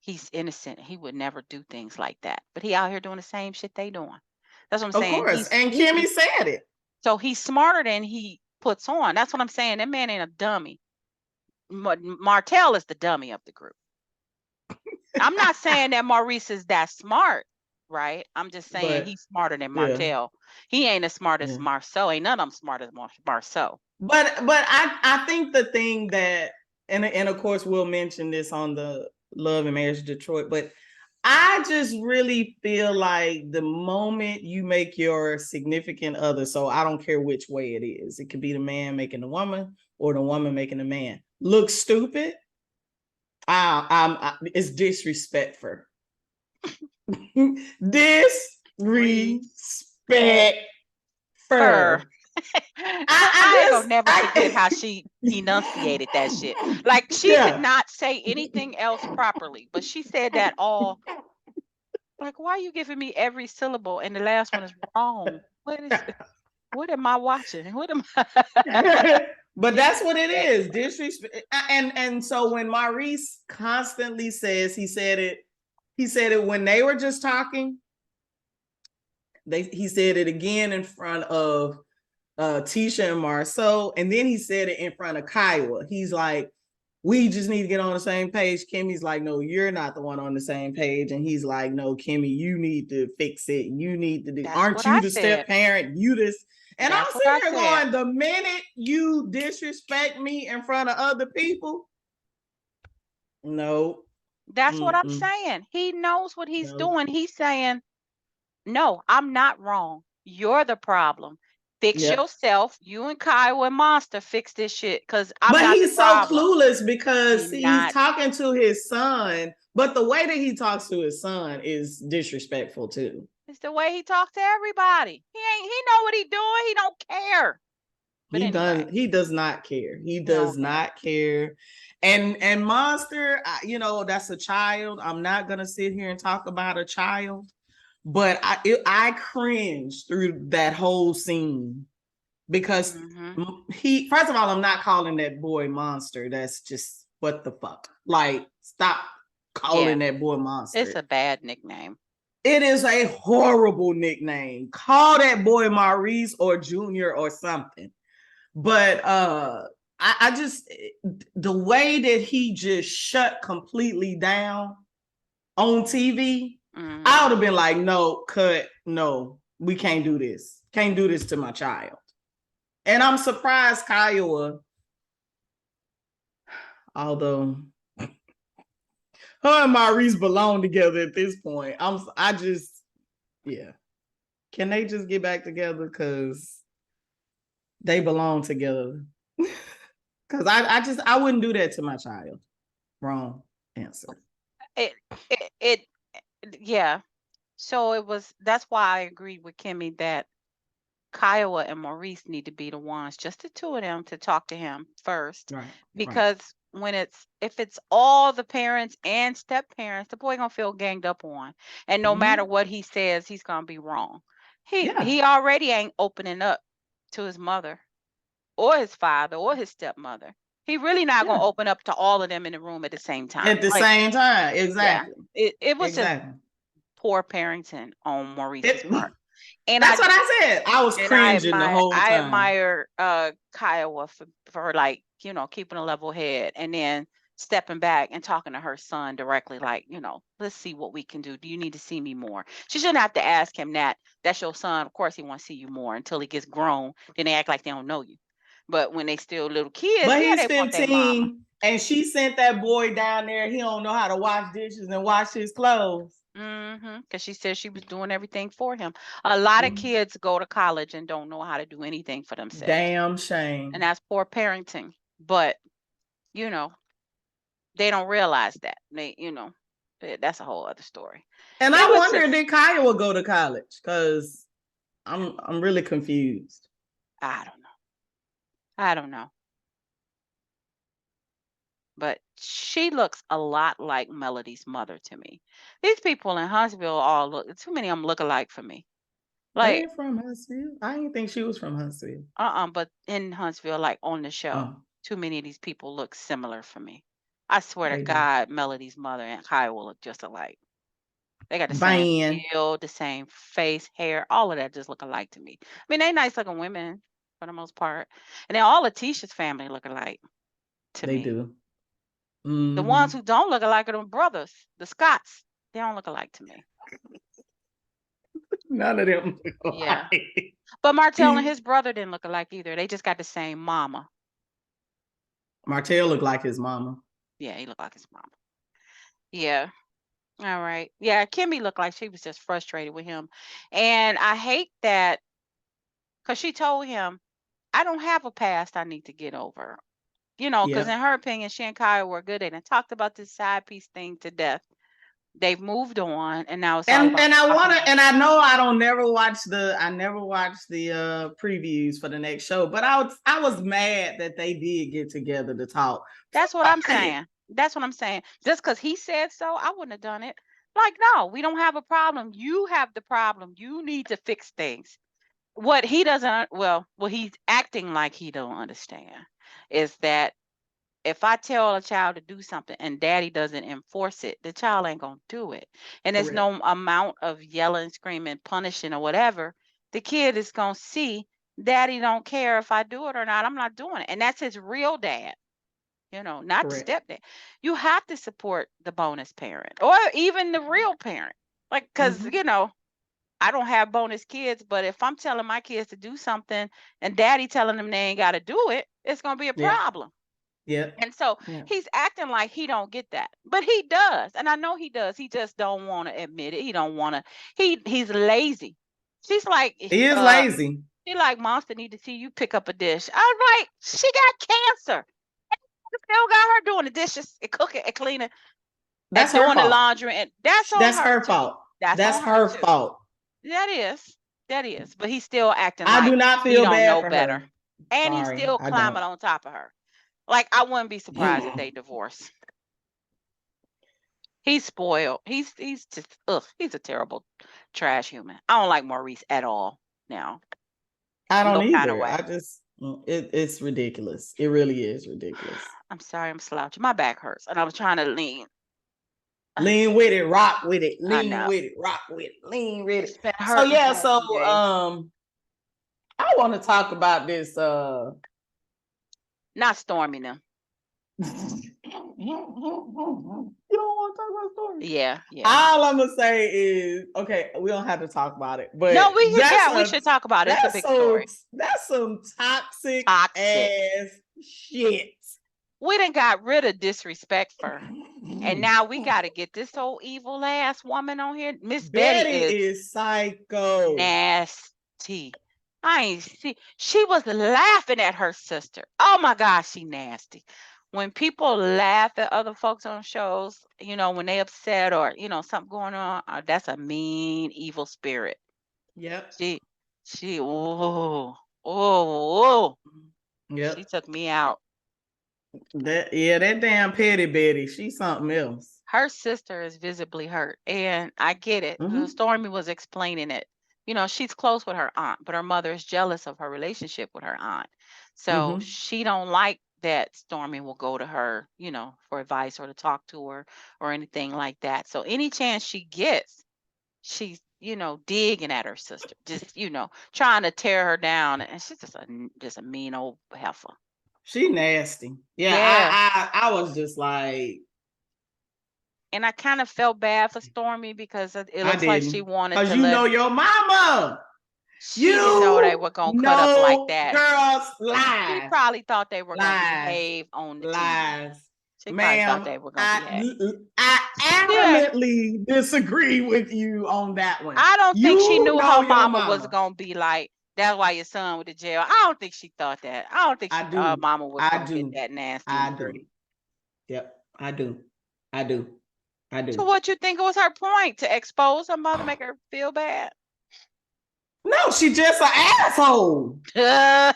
he's innocent. He would never do things like that, but he out here doing the same shit they doing. That's what I'm Of saying. course. He's And Kimmie sneaky, said it. so he's smarter than he puts on. That's what I'm saying. That man ain't a dummy. Martell is the dummy of the group. I'm not saying that Maurice is that smart, right? I'm just saying But he's smarter than yeah, Martell. He ain't as smart as yeah. Marceau. Ain't none of them smart as Marceau. But I think the thing that and of course we'll mention this on the Love and Marriage Detroit, but I just really feel like the moment you make your significant other, so I don't care which way it is, it could be the man making the woman or the woman making the man, look stupid. It's disrespectful. Disrespect. Fur. I ain't gonna never forget how I she enunciated that shit. Like she could yeah. not say anything else properly, but she said that all. Like, why are you giving me every syllable and the last one is wrong? What am I watching? What am I? But that's what it Disrespect. is. Disrespect. And so when Maurice constantly says he said it when they were just talking. He said it again in front of Tisha and Marceau, and then he said it in front of Kiuwha. He's like, we just need to get on the same page. Kimmie's like, no, you're not the one on the same page. And he's like, no, Kimmie, you need to fix it. You need to do, That's aren't what you I the said. step parent? You this. And I'm That's what sitting I here said. going, the minute you disrespect me in front of other people, no. That's what I'm saying. He knows what he's doing. He's saying, no, I'm not wrong. You're the problem. Fix Yep. yourself. You and Kyle and Monster fix this shit because I'm But not the he's so problem. clueless because He he's not. talking to his son, but the way that he talks to his son is disrespectful too. It's the way he talks to everybody. He know what he doing. He don't care. But anyway, He does not care. He he does don't care. not care. And Monster, that's a child. I'm not gonna sit here and talk about a child, but I cringed through that whole scene because he, first of all, I'm not calling that boy Monster. That's just what the fuck. Like, stop calling that boy Monster. It's a bad nickname. It is a horrible nickname. Call that boy Maurice or Junior or something. But I just, the way that he just shut completely down on TV, I would have been like, no, cut, no, we can't do this. Can't do this to my child. And I'm surprised Kiuwha, although her and Maurice belong together at this point. Yeah. Can they just get back together? Because they belong together. Because I wouldn't do that to my child. Wrong answer. Yeah. So that's why I agreed with Kimmie that Kiuwha and Maurice need to be the ones, just the two of them, to talk to him first. Right. Because if it's all the parents and step parents, the boy gonna feel ganged up on. And no matter what he says, he's gonna be wrong. He already ain't opening up to his mother or his father or his stepmother. He really not gonna open up to all of them in the room at the same time. At the same time, exactly. Yeah, it was just poor parenting on Maurice's part. And that's what I said. I was cringing the whole time. I admire Kiuwha for like, keeping a level head and then stepping back and talking to her son directly, like, let's see what we can do. Do you need to see me more? She shouldn't have to ask him that. That's your son. Of course he wants to see you more until he gets grown. Then they act like they don't know you. But when they still little kids, but yeah, he's they want their mama. And she sent that boy down there. He don't know how to wash dishes and wash his clothes. Because she said she was doing everything for him. A lot of kids go to college and don't know how to do anything for themselves. Damn shame. And that's poor parenting. But, they don't realize that. That's a whole other story. And I wonder, did Kiuwha go to college? Because I'm really confused. I don't know. But she looks a lot like Melody's mother to me. These people in Huntsville too many of them look alike for me. Like, they're from Huntsville? I didn't think she was from Huntsville. But in Huntsville, like on the show, too many of these people look similar for me. I swear to God, Melody's mother and Kiuwha look just alike. They got the same build, the same face, hair, all of that just look alike to me. I mean, they nice looking women for the most part. And then all of Tisha's family look alike to me. They do. The ones who don't look alike are the brothers, the Scotts. They don't look alike to me. None of them look alike. Yeah. But Martell and his brother didn't look alike either. They just got the same mama. Martell looked like his mama. Yeah, he looked like his mama. Yeah. All right. Yeah, Kimmie looked like she was just frustrated with him. And I hate that because she told him, I don't have a past I need to get over. Because Yep. in her opinion, she and Kyle were good. They done talked about this side piece thing to death. They've moved on, and now it's all And about I talking wanna, about. and I know I don't never watch the I never watched the previews for the next show, but I was mad that they did get together to talk. That's what I'm saying. That's what I'm saying. Just because he said so, I wouldn't have done it. Like, no, we don't have a problem. You have the problem. You need to fix things. What he doesn't, well, he's acting like he don't understand is that if I tell a child to do something and daddy doesn't enforce it, the child ain't gonna do it. And there's Correct. no amount of yelling, screaming, punishing, or whatever. The kid is gonna see daddy don't care if I do it or not. I'm not doing it. And that's his real dad, not the Correct. stepdad. You have to support the bonus parent or even the real parent. Like, because, Mm-hmm. I don't have bonus kids, but if I'm telling my kids to do something and daddy telling them they ain't got to do it, it's going to be a Yeah. problem. Yep. And so Yeah. he's acting like he don't get that, but he does. And I know he does. He just don't want to admit it. He don't want to, he's lazy. She's like, He is lazy. she like, Monster need to see you pick up a dish. I was like, she got cancer. Still got her doing the dishes and cooking and cleaning and That's her doing the fault. laundry. And that's on That's her her too. fault. That's That's on her her too. fault. That is. That is. But he's still acting I do like not he feel don't bad know for better. her. And he's Sorry, still I climbing don't. on top of her. Like, I wouldn't be surprised if they divorce. He's spoiled. He's just he's a terrible trash human. I don't like Maurice at all now. I don't No kind of either. way. I just it's ridiculous. It really is ridiculous. I'm sorry, I'm slouching. My back hurts. And I was trying to lean. Lean with it, rock with it, I lean know. with it, rock with it, lean with it. It's been So hurting yeah, past so few days. I want to talk about this Not Stormy now. You don't want to talk about stories. Yeah, yeah. All I'm gonna say is, okay, we don't have to talk about it, No, but we should talk about it. It's a big story. that's some toxic Toxic. ass shit. We done got rid of disrespect for her. And now we got to get this old evil ass woman on here. Miss Betty Betty is is psycho. nasty. I ain't see. She was laughing at her sister. Oh my gosh, she nasty. When people laugh at other folks on shows, when they upset or something going on, that's a mean, evil spirit. Yep. She, oh, Yep. she took me out. That damn petty Betty. She's something else. Her sister is visibly hurt, and I get it. Mm-hmm. Stormy was explaining it. She's close with her aunt, but her mother is jealous of her relationship with her aunt. So Mm-hmm. she don't like that Stormy will go to her, for advice or to talk to her or anything like that. So any chance she gets, she's, digging at her sister, just, trying to tear her down. And she's just a mean old heifer. She nasty. Yeah, Yeah. I was just like, And I kind of felt bad for Stormy because it I looks like she didn't. wanted Cause to you let. know your mama. She didn't know they You were gonna cut up like know that. girls She lies. probably thought they were gonna Lies. behave on the TV. Lies. She probably thought Ma'am, they were gonna behave. I Yeah. adamantly disagree with you on that one. I don't think she You knew know her your mama was mama. gonna be like, that's why your son went to jail. I don't think she thought that. I don't think I she thought her do. mama was I gonna get do. that nasty I and do. dirty. Yep. I do. I do. I do. So what you think was her point? To expose her mother, make her feel bad? No, she just an asshole. I'm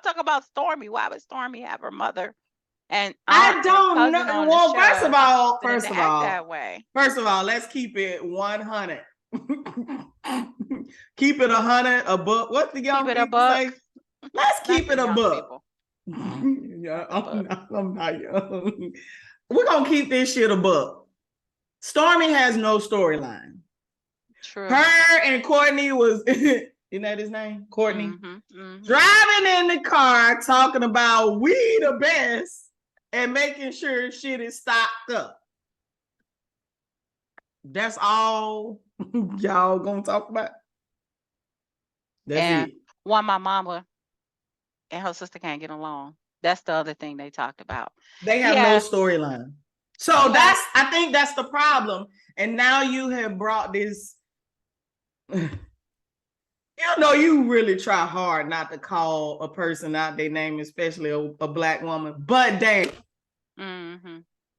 talking about Stormy. Why would Stormy have her mother and aunt I and don't cousin know. on the Well, show for them to act that way? first of all, let's keep it 100. Keep it 100, a book. What the young Keep it a people say? buck. Let's Not keep the it a young book. people. Yeah, I'm not young. We're gonna keep this shit a book. Stormy has no storyline. True. Her and Courtney was isn't that his name? Courtney. Mm-hmm. Driving in the car talking about we the best and making sure shit is stocked up. That's all y'all gonna talk about. That's And it. why my mama and her sister can't get along. That's the other thing they talked about. They have no Yeah, storyline. So I think that's the problem. And now you have brought this. You really try hard not to call a person out their name, especially a black woman. But damn,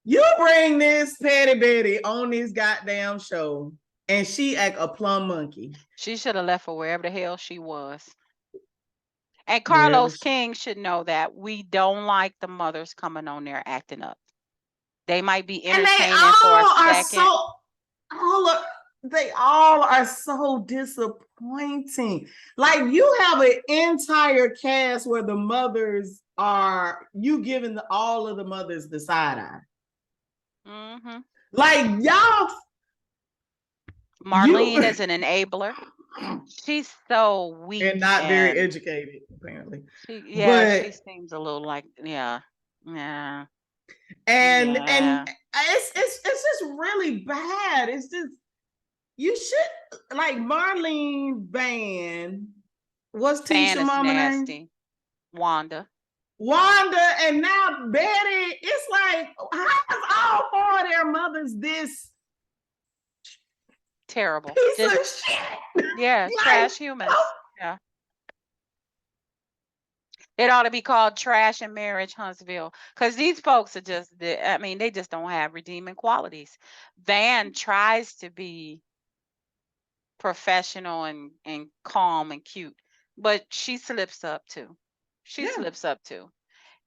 you bring this Petty Betty on this goddamn show, and she act a plum monkey. She should have left for wherever the hell she was. And Carlos King should know that we don't like the mothers coming on there acting up. They might be entertaining for a second. They all are so disappointing. Like, you have an entire cast where the mothers are, you giving all of the mothers the side eye. Like, y'all. Marlene is an enabler. She's so weak and not very educated, apparently. She seems a little like And it's just really bad. It's just, you should, like, Marlene Van, what's Tisha mama name? Wanda, and now Betty. It's like, how is all four of their mothers this terrible piece of shit? Yeah, like, trash humans. Yeah. It ought to be called Trash and Marriage Huntsville, because these folks are just, they just don't have redeeming qualities. Van tries to be professional and calm and cute, but she slips up too.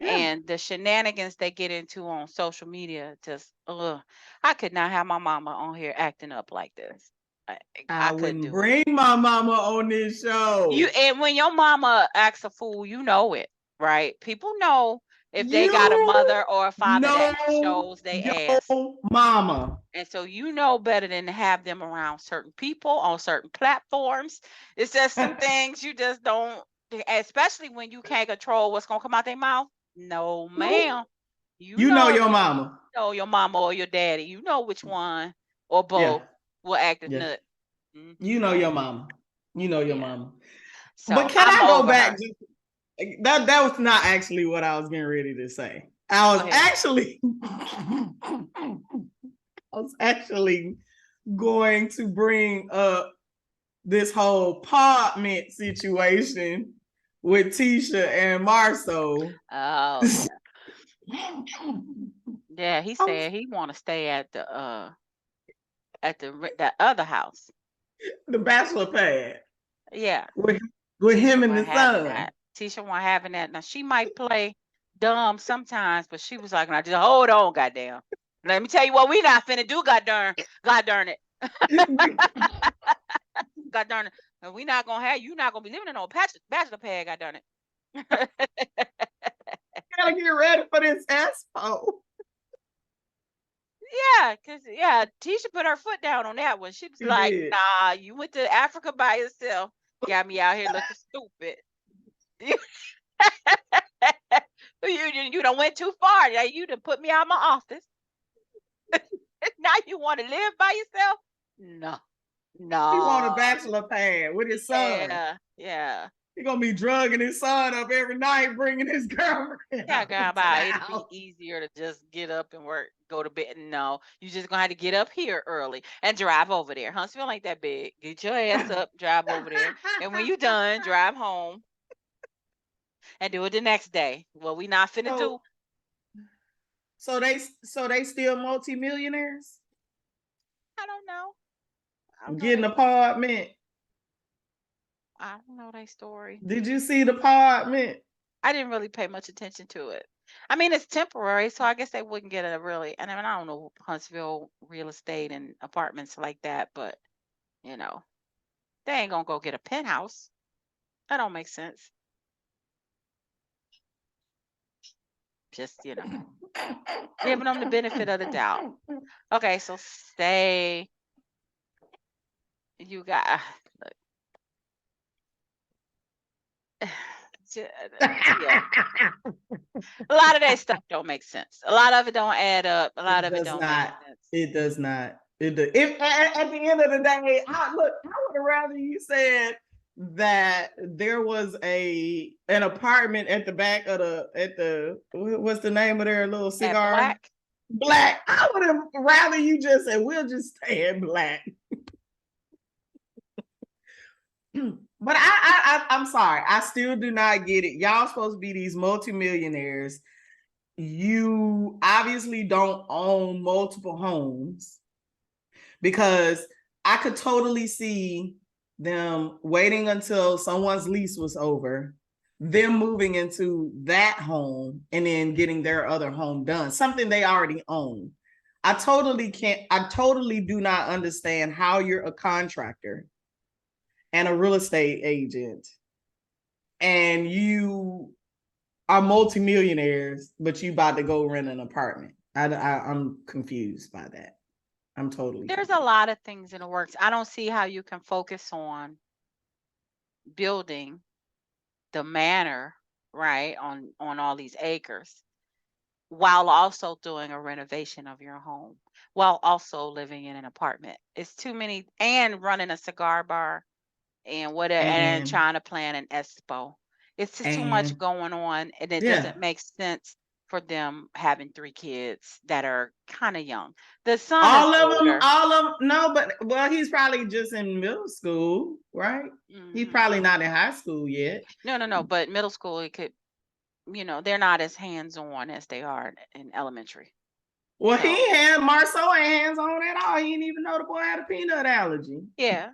And the shenanigans they get into on social media, just I could not have my mama on here acting up like this. I wouldn't bring my mama on this show. And when your mama acts a fool, you know it, right? People know if they got a mother or a father that shows they ass. Mama. And so you know better than to have them around certain people on certain platforms. It's just some things you just don't, especially when you can't control what's gonna come out their mouth. No, ma'am. You know your mama. You know your mama or your daddy. You know which one or both will act a nut. You know your mama. You know your mama. So but can I go back? That was not actually what I was getting ready to say. I was actually going to bring up this whole apartment situation with Tisha and Marceau. Oh. Yeah, he said he want to stay at the that other house, the bachelor pad. Yeah, with him and the son. Tisha wasn't having that. Now she might play dumb sometimes, but she was like, "Now just hold on, goddamn. Let me tell you what we not finna do, god darn it, god darn it. We not gonna have you. Not gonna be living in no bachelor pad, god darn it." Gotta get ready for this expo. Yeah, because Tisha put her foot down on that one. She was like, "Nah, you went to Africa by yourself. Got me out here looking stupid. You done went too far. You done put me out of my office. Now you want to live by yourself? No. He want a bachelor pad with his son. Yeah. He gonna be drugging his son up every night, bringing his girlfriend. Yeah, grandma, it'd be easier to just get up and work, go to bed. No, you just gonna have to get up here early and drive over there. Huntsville ain't that big. Get your ass up, drive over there, and when you done, drive home and do it the next day. Well, we not finna do. So they still multimillionaires? I don't know. Get an apartment. I don't know their story. Did you see the apartment? I didn't really pay much attention to it. I mean, it's temporary, so I guess they wouldn't get a really. And I mean, I don't know Huntsville real estate and apartments like that, but they ain't gonna go get a penthouse. That don't make sense. Just giving them the benefit of the doubt. Okay, so say you got. Yeah. A lot of that stuff don't make sense. A lot of it don't add up. A lot of it don't make sense. It does not. If at the end of the day, I would have rather you said that there was an apartment at the back of what's the name of their little cigar? Black. I would have rather you just said, we'll just stay in black. But I'm sorry. I still do not get it. Y'all supposed to be these multimillionaires. You obviously don't own multiple homes, because I could totally see them waiting until someone's lease was over, them moving into that home and then getting their other home done, something they already own. I totally do not understand how you're a contractor and a real estate agent and you are multimillionaires, but you about to go rent an apartment. I'm confused by that. I'm totally There's confused. a lot of things in the works. I don't see how you can focus on building the manor, right, on all these acres, while also doing a renovation of your home, while also living in an apartment. It's too many, and running a cigar bar and whatever, and And trying to plan an expo. It's just too much and going on, and it yeah, doesn't make sense for them having 3 kids that are kind of young. The son is older. all of them. No, but well, he's probably just in middle school, right? He's Hmm. probably not in high school yet. No, no, no. But middle school, it could, they're not as hands-on as they are in elementary. Well, he So had Marceau ain't hands on at all. He didn't even know the boy had a peanut allergy. yeah,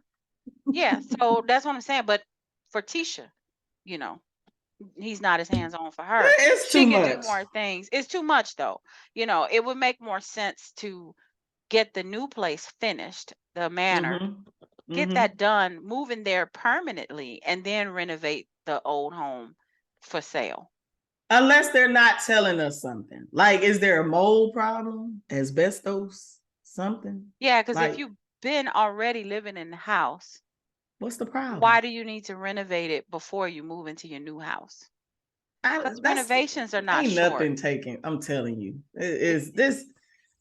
yeah. So that's what I'm saying. But for Tisha, you know, he's not as hands-on for her. It's too She could do much. more things. It's too much though. It would make more sense to get the new place finished, the manor, Mm-hmm. get Mm-hmm. that done, move in there permanently, and then renovate the old home for sale. Unless they're not telling us something. Like, is there a mold problem? Asbestos? Something? Yeah, because if Like, you've been already living in the house, what's the problem? why do you need to renovate it before you move into your new house? Because That's renovations are not ain't short. nothing taken. I'm telling you, is this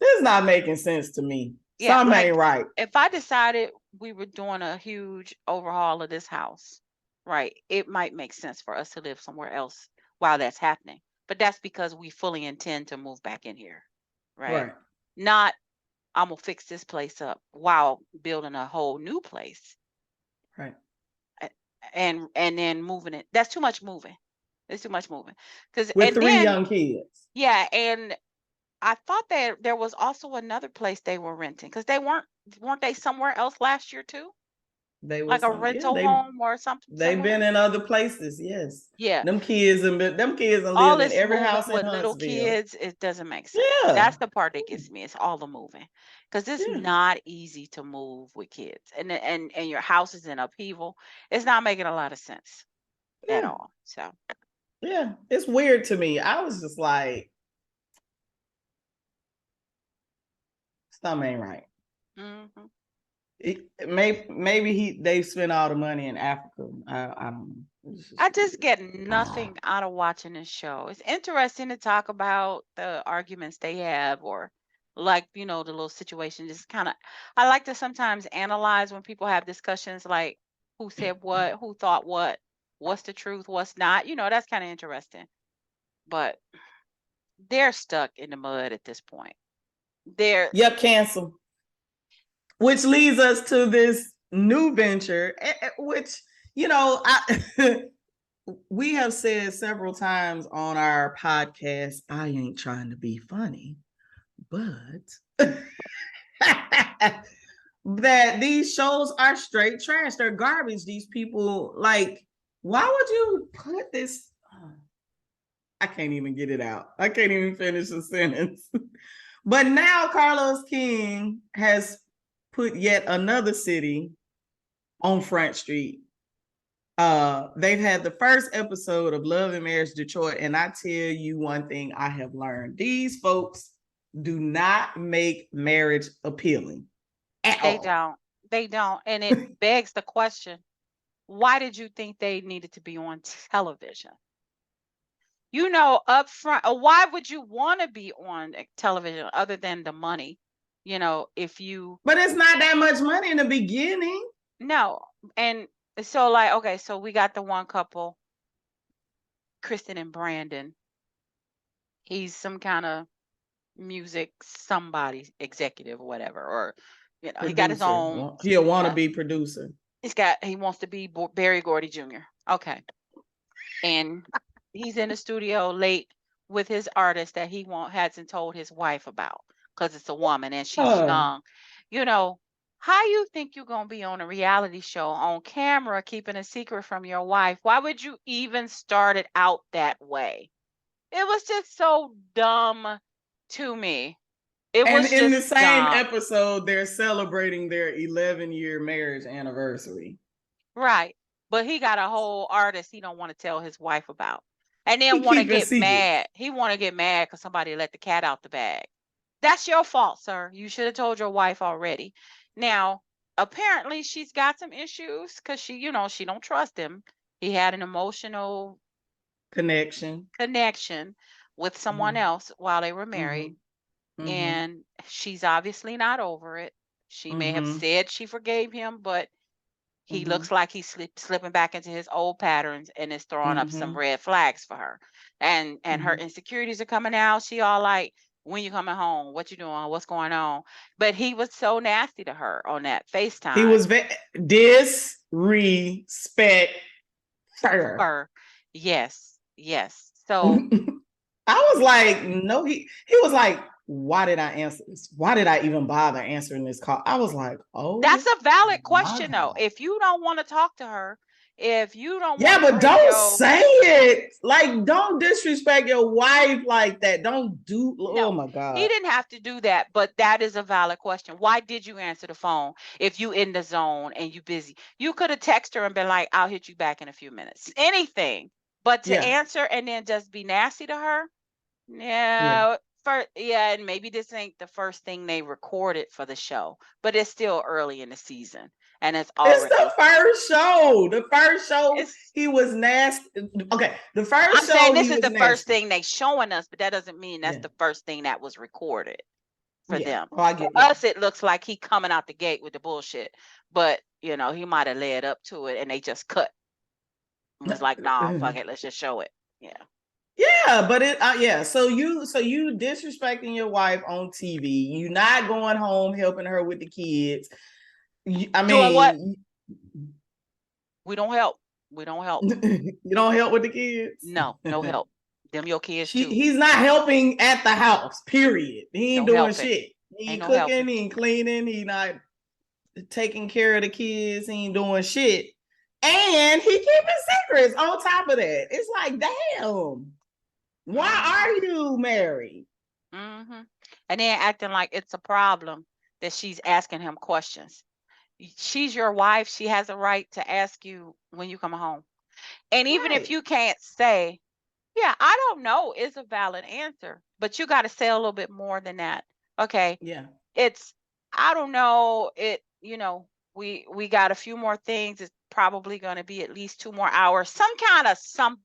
is not making sense to me. Yeah, Something like ain't right. if I decided we were doing a huge overhaul of this house, right, it might make sense for us to live somewhere else while that's happening. But that's because we fully intend to move back in here, right? Right. Not I'm gonna fix this place up while building a whole new place Right. a- and then moving it. That's too much moving. It's too much moving. Cause With and three then young kids. yeah, and I thought that there was also another place they were renting because weren't they somewhere else last year too? They Like was a some, yeah, rental home or something they've somewhere? been in other places, yes. Yeah. Them kids have All lived in this every moving house in with little Huntsville. kids, it doesn't make sense. Yeah. That's the part that gets me. It's all the moving. Because it's Yeah. not easy to move with kids. And your house is in upheaval. It's not making a lot of sense at Yeah. all. So Yeah. It's weird to me. I was just like, something ain't right. mhm. Maybe they spent all the money in Africa. I don't know. It's I just just weird. get nothing out of watching this show. It's interesting to talk about the arguments they have or like, the little situation. Just kind of, I like to sometimes analyze when people have discussions like who said what, who thought what, what's the truth, what's not. That's kind of interesting. But they're stuck in the mud at this point. They're, Yep, cancel. Which leads us to this new venture, which I we have said several times on our podcast. I ain't trying to be funny, but that these shows are straight trash. They're garbage. These people, like, why would you put this? I can't even get it out. I can't even finish the sentence. But now Carlos King has put yet another city on Front Street. They've had the first episode of Love and Marriage Detroit, and I tell you one thing I have learned: these folks do not make marriage appealing at they all. don't. They don't. And it begs the question, why did you think they needed to be on television? Up front, why would you want to be on television other than the money? If you But it's not that much money in the beginning. no, and so like, okay, so we got the one couple, Kristen and Brandon. He's some kind of music somebody executive or whatever, or he got his Producer. own. He a Yeah, wannabe producer. he wants to be Barry Gordy Jr. Okay, and he's in the studio late with his artist that he hasn't told his wife about because it's a woman and she's Huh. young. You know, how you think you're gonna be on a reality show on camera keeping a secret from your wife? Why would you even start it out that way? It was just so dumb to me. It And was in the just same dumb. episode, they're celebrating their 11-year marriage anniversary. Right. But he got a whole artist he don't want to tell his wife about. And He then want to keeping get secrets. mad. He want to get mad because somebody let the cat out the bag. That's your fault, sir. You should have told your wife already. Now, apparently she's got some issues because she don't trust him. He had an emotional Connection. connection with someone Mm-hmm. else while they were Mm-hmm. married. Mm-hmm. And she's obviously not over it. She may have Mm-hmm. said she forgave him, but he Mm-hmm. looks like he's slipping back into his old patterns and is throwing up some Mm-hmm. red flags for her. And her Mm-hmm. insecurities are coming out. She all like, when you coming home? What you doing? What's going on? But he was so nasty to her on that He FaceTime. was disrespect her. Her. Yes. Yes. So I was like, no, he was like, why did I answer this? Why did I even bother answering this call? I was like, that's oh a valid my question though. God. If you don't want to talk to her, if you don't want Yeah, to but play don't your say it. Like, don't disrespect your wife like that. Don't do, oh No, my he God. didn't have to do that, but that is a valid question. Why did you answer the phone if you in the zone and you busy? You could have texted her and been like, "I'll hit you back in a few minutes." Anything. But to Yeah, answer and then just be nasty to her, yeah. no. Yeah, and maybe this ain't the first thing they recorded for the show, but it's still early in the season and it's It's the already first show. The first show, it's he was nasty. Okay, the I'm first saying show, this he is was the first nasty. thing they showing us, but that doesn't mean that's Yeah, the first thing that was recorded for yeah. them. Oh, I For get, yeah. us, it looks like he coming out the gate with the bullshit, but he might have led up to it and they just cut and was like, "Nah, fuck it, let's just show it." Yeah. Yeah, but yeah. So you disrespecting your wife on TV. You not going home helping her with the kids. I Doing what? mean, We don't help. We don't help. you don't help with the kids. No, no help. Them your kids too. He's not helping at the house. Period. He ain't No doing helping. shit. He Ain't ain't no helping. cooking. He ain't cleaning. He not taking care of the kids. He ain't doing shit. And he keeping secrets on top of that. It's like, damn. Why Mhm. are you married? Mhm. And then acting like it's a problem that she's asking him questions. She's your wife. She has a right to ask you when you come home. And even if Right. you can't say, yeah, I don't know is a valid answer, but you got to say a little bit more than that. Okay, Yeah. it's I don't know, we got a few more things. It's probably going to be at least 2 more hours. Some kind of Something.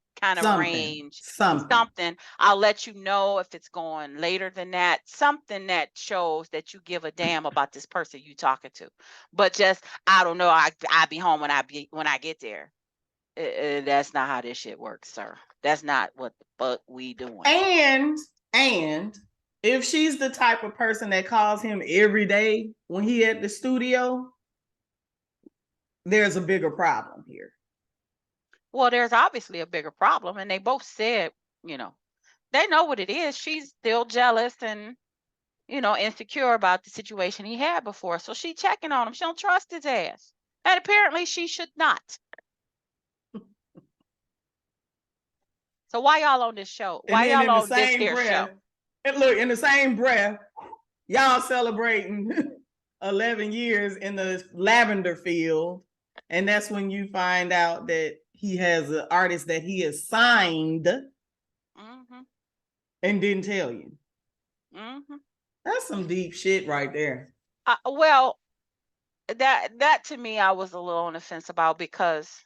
range. Something. Something. I'll let you know if it's going later than that. Something that shows that you give a damn about this person you talking to. But just I don't know, I'll be home when I get there. That's not how this shit works, sir. That's not what the fuck we doing. And and if she's the type of person that calls him every day when he at the studio, there's a bigger problem here. Well, there's obviously a bigger problem, and they both said, you know, they know what it is. She's still jealous and insecure about the situation he had before, so she checking on him. She don't trust his ass, and apparently she should not. So why y'all on this show? And Why then y'all in the on this same here show? breath, and look, in the same breath, y'all celebrating 11 years in the lavender field. And that's when you find out that he has an artist that he has signed Mm-hmm. and didn't tell you. Mm-hmm. That's some deep shit right there. Well, that to me, I was a little on the fence about because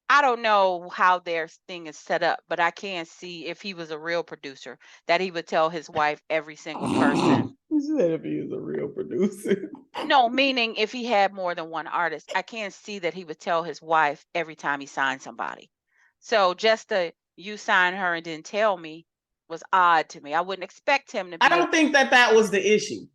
I don't know how their thing is set up, but I can see if he was a real producer that he would tell his wife every single person. You said if he was a real producer. No, meaning if he had more than one artist, I can't see that he would tell his wife every time he signed somebody. So just you sign her and didn't tell me, was odd to me. I wouldn't expect him to I be don't think that was the issue.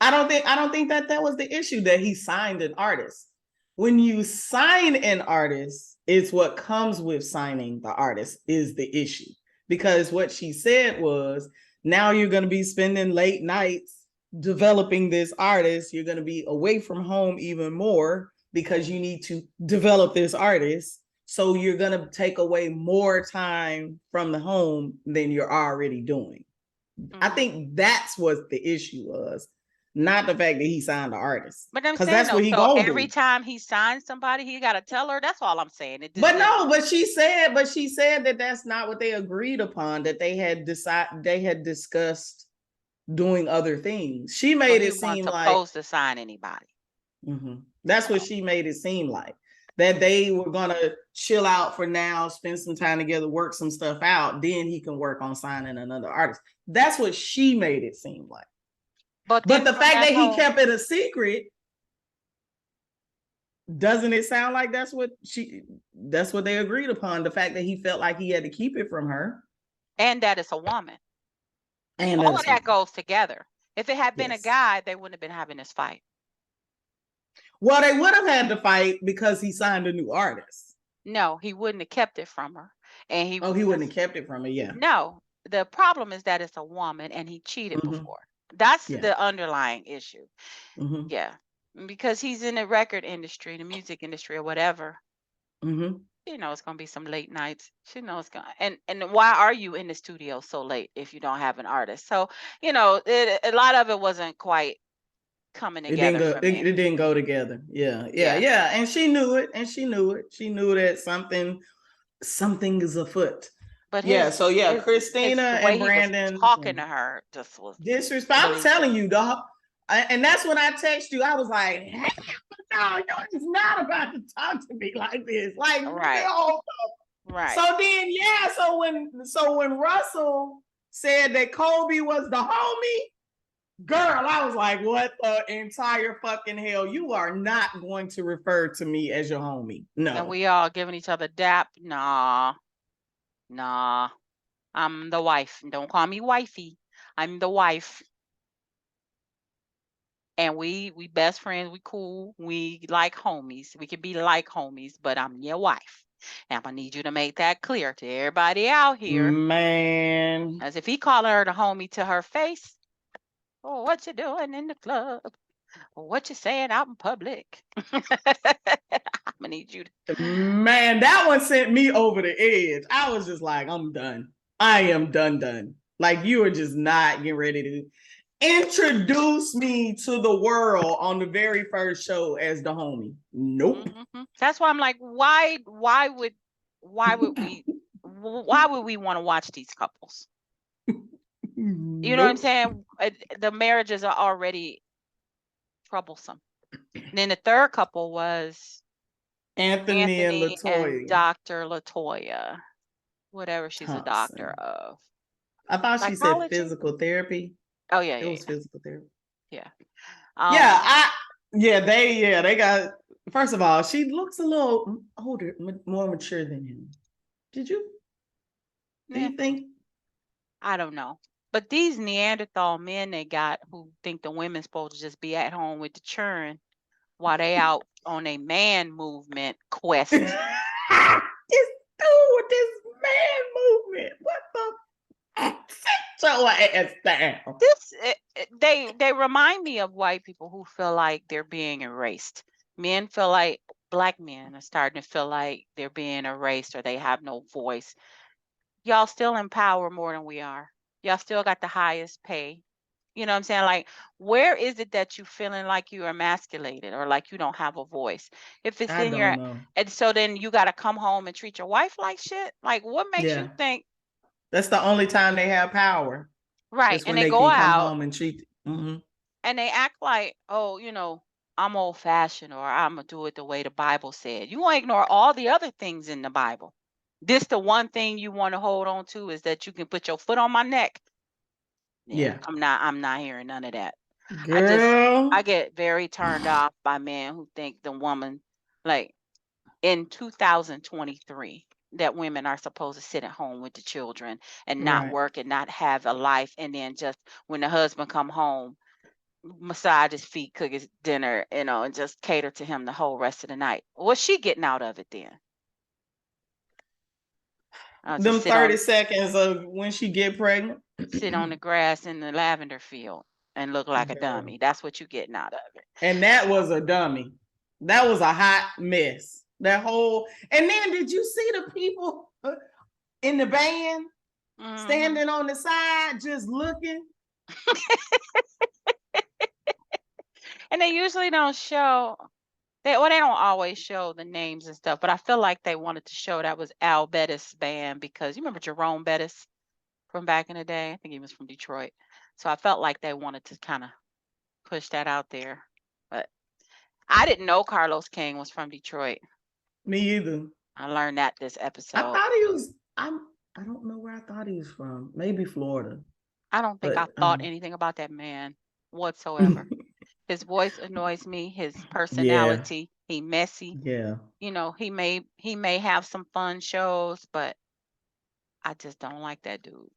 I don't think that was the issue, that he signed an artist. When you sign an artist, it's what comes with signing the artist is the issue. Because what she said was, now you're going to be spending late nights developing this artist. You're going to be away from home even more because you need to develop this artist. So you're going to take away more time from the home than you're already doing. I think that's what the issue was, not the fact that he signed the artist. But I'm Because saying that's what though, he so gonna every do. time he signs somebody, he got to tell her. That's all I'm saying. It just But didn't. no, but she said that that's not what they agreed upon. That they had discussed doing other things. She So made he it wasn't seem like supposed to sign anybody. that's what she made it seem like. That they were gonna chill out for now, spend some time together, work some stuff out. Then he can work on signing another artist. That's what she made it seem like. But But then the from fact that he whole, kept it a secret, doesn't it sound like that's what they agreed upon? The fact that he felt like he had to keep it from her. and that it's a woman. And All of that goes together. If it had been a Yes. guy, they wouldn't have been having this fight. Well, they would have had to fight because he signed a new artist. No, he wouldn't have kept it from her. And he wouldn't have kept it from her. Yeah. No, the problem is that it's a woman and he cheated before. That's the underlying issue. Yeah. Because he's in the record industry, the music industry or whatever. You know, it's going to be some late nights. She knows. And why are you in the studio so late if you don't have an artist? So, you know, a lot of it wasn't quite coming together for me. It didn't go together. Yeah. And she knew it. She knew that something is afoot. But Christina and Brandon talking to her just was disrespect. I'm telling you, dog. And that's when I text you. I was like, hey, no, you're just not about to talk to me like this. Like, no. Right. So then, so when Russell said that Kobe was the homie, girl, I was like, what the entire fucking hell? You are not going to refer to me as your homie. No. And we all giving each other dap. Nah. I'm the wife. Don't call me wifey. I'm the wife. And we best friends. We cool. We like homies. We can be like homies, but I'm your wife. And I'm gonna need you to make that clear to everybody out here. Man. As if he calling her the homie to her face. Oh, what you doing in the club? What you saying out in public? I'm gonna need you to... Man, that one sent me over the edge. I was just like, I'm done. I am done. Like, you are just not getting ready to introduce me to the world on the very first show as the homie. Nope. That's why I'm like, why would we want to watch these couples? You know what I'm saying? The marriages are already troublesome. And then the third couple was Anthony and Latoya. And Dr. Latoya, whatever she's a doctor of. I thought she said physical therapy. Oh yeah, it was physical therapy. Yeah. They got. First of all, she looks a little older, more mature than him. Did you? Do you think? I don't know. But these Neanderthal men they got who think the women's supposed to just be at home with the children while they out on a man movement quest. This dude with this man movement. What the? Sit your ass down. They remind me of white people who feel like they're being erased. Men feel like Black men are starting to feel like they're being erased or they have no voice. Y'all still in power more than we are. Y'all still got the highest pay. You know what I'm saying? Like, where is it that you feeling like you are emasculated or like you don't have a voice? If it's in your know. And so then you got to come home and treat your wife like shit. Like, what makes you think that's the only time they have power? Right. And they go can out come home and treat. And they act like, oh, you know, I'm old fashioned or I'm gonna do it the way the Bible said. You want to ignore all the other things in the Bible. This the one thing you want to hold on to is that you can put your foot on my neck. Yeah. I'm not hearing none of that. Girl. I get very turned off by men who think the woman, like in 2023, that women are supposed to sit at home with the children and not Right. work and not have a life, and then just when the husband come home, massage his feet, cook his dinner, and just cater to him the whole rest of the night. What's she getting out of it then? I'll just Them 30 seconds of when she get pregnant. sit on the grass in the lavender field and look like a Girl. dummy. That's what you getting out of it. And that was a dummy. That was a hot mess. That whole, and then did you see the people in the band standing on the side just looking? And they usually don't show they don't always show the names and stuff, but I feel like they wanted to show that was Al Bettis' band, because you remember Jerome Bettis from back in the day? I think he was from Detroit. So I felt like they wanted to kind of push that out there. But I didn't know Carlos King was from Detroit. Me either. I learned that this I episode. thought he was, I don't know where I thought he was from. Maybe Florida. I don't think I thought anything about that man whatsoever. His voice annoys me, his personality, he messy. Yeah. He may have some fun shows, but I just don't like that dude.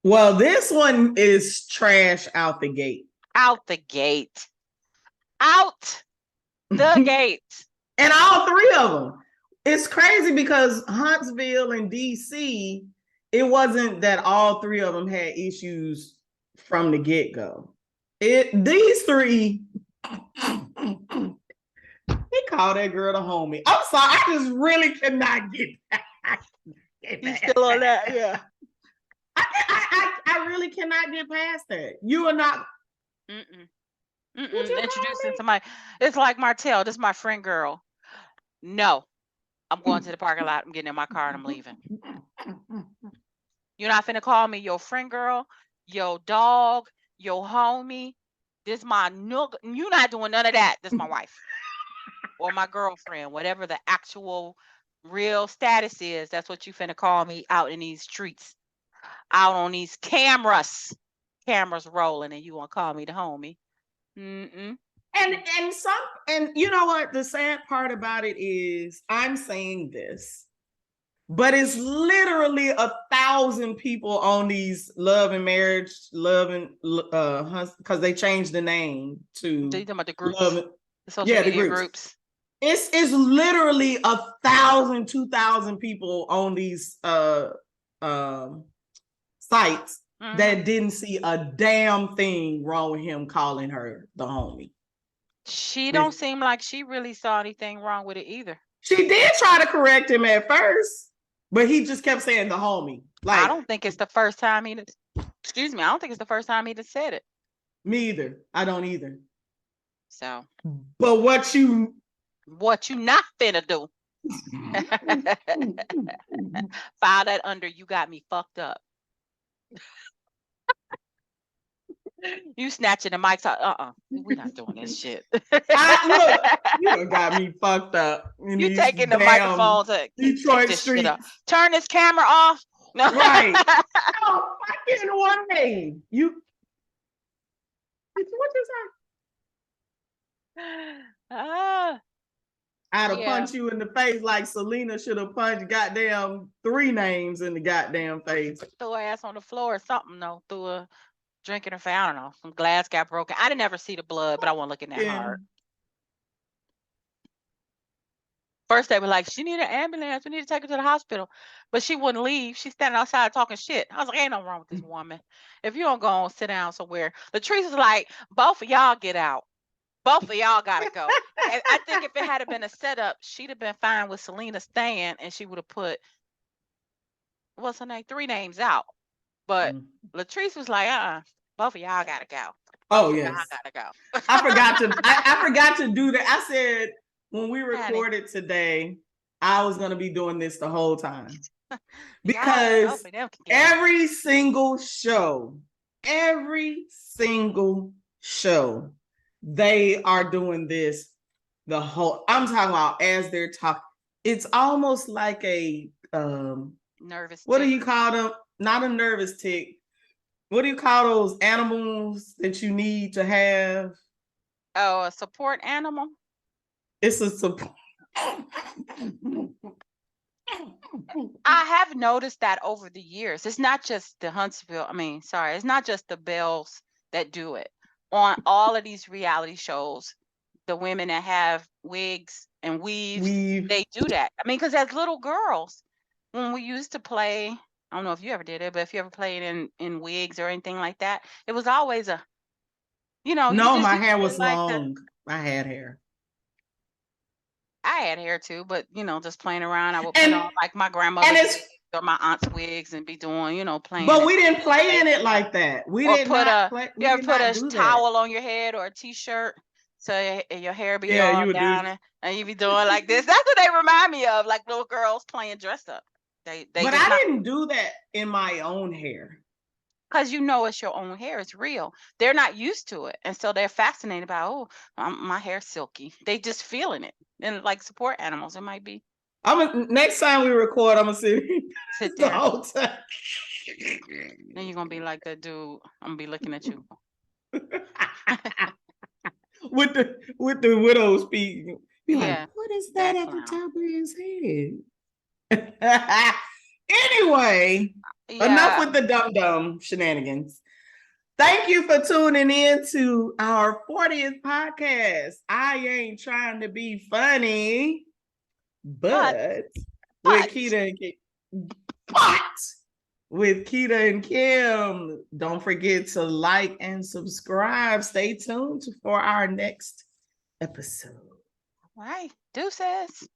Well, this one is trash out the gate. Out the gate. Out the gate. And all three of them. It's crazy because Huntsville and DC, it wasn't that all three of them had issues from the get-go. These three, he called that girl the homie. I'm sorry, I just really cannot get that. You still on that? Yeah. I really cannot get past that. You are not. Introducing somebody. It's like Martell. This is my friend girl. No, I'm going to the parking lot. I'm getting in my car and I'm leaving. You're not finna call me your friend girl, your dog, your homie. This my nook. You're not doing none of that. This my wife or my girlfriend, whatever the actual real status is. That's what you finna call me out in these streets, out on these cameras rolling, and you want to call me the homie. And you know what? The sad part about it is I'm saying this, but it's literally 1,000 people on these Love and Marriage, because they changed the name to. You talking about the groups? The social media groups. It's literally 1,000, 2,000 people on these sites that didn't see a damn thing wrong with him calling her the homie. She don't seem like she really saw anything wrong with it either. She did try to correct him at first, but he just kept saying the homie. I don't think it's the first time I don't think it's the first time he just said it. Me either. I don't either. So. But what you not finna do? File that under "you got me fucked up." You snatching the mics out. We're not doing this shit. Look, you got me fucked up. You taking the microphone to Detroit Street. Turn this camera off. No. Right. No fucking way. What you say? I'd have punched you in the face like Selena should have punched goddamn 3 names in the goddamn face. Throw her ass on the floor or something, though. Threw a drink in her face. I don't know. Some glass got broken. I didn't ever see the blood, but I wasn't looking that hard. First, they were like, she needed an ambulance. We need to take her to the hospital. But she wouldn't leave. She's standing outside talking shit. I was like, ain't nothing wrong with this woman. If you don't go on, sit down somewhere. Latrice was like, both of y'all get out. Both of y'all got to go. And I think if it had been a setup, she'd have been fine with Selena staying, and she would have put, what's her name, 3 names out. But Latrice was like, both of y'all got to go. Both yes. Y'all got to go. I forgot to do that. I said, when we recorded today, I was going to be doing this the whole time. Because every single show, they are doing this the whole, I'm talking about as they're talking. It's almost like a nervous what tick. Do you call them? Not a nervous tick. What do you call those animals that you need to have? Oh, a support animal? It's a support. I have noticed that over the years. It's not just the Huntsville, it's not just the Bells that do it. On all of these reality shows, the women that have wigs and weaves, Weave. they do that. Because as little girls, when we used to play, I don't know if you ever did it, but if you ever played in wigs or anything like that, it was always you No, just my used hair to was like long. I had hair. I had hair too, but just playing around, I would put And on like my and grandmother's it's wigs or my aunt's wigs and be doing, playing but it. we didn't play in it like that. We Or did put not a play. you We ever did put not a do that. towel on your head or a t-shirt so your hair be Yeah, all you would do. down and you be doing like this. That's what they remind me of, like little girls playing dress up. They But just I not didn't do that in my own hair. because it's your own hair. It's real. They're not used to it. And so they're fascinated by, my hair's silky. They just feeling it. And like support animals, it might be. Next time we record, I'm gonna sit Sit the there. whole time. Then you're gonna be like that dude. I'm gonna be looking at you. with the widow's peak. Be Yeah, like, what is that that at the clown. top of his head? Anyway, enough Yeah. with the dumb shenanigans. Thank you for tuning in to our 40th podcast. I ain't trying to be funny, but with But Keita and Kim. But with Keita and Kim, don't forget to like and subscribe. Stay tuned for our next episode. right. Deuces.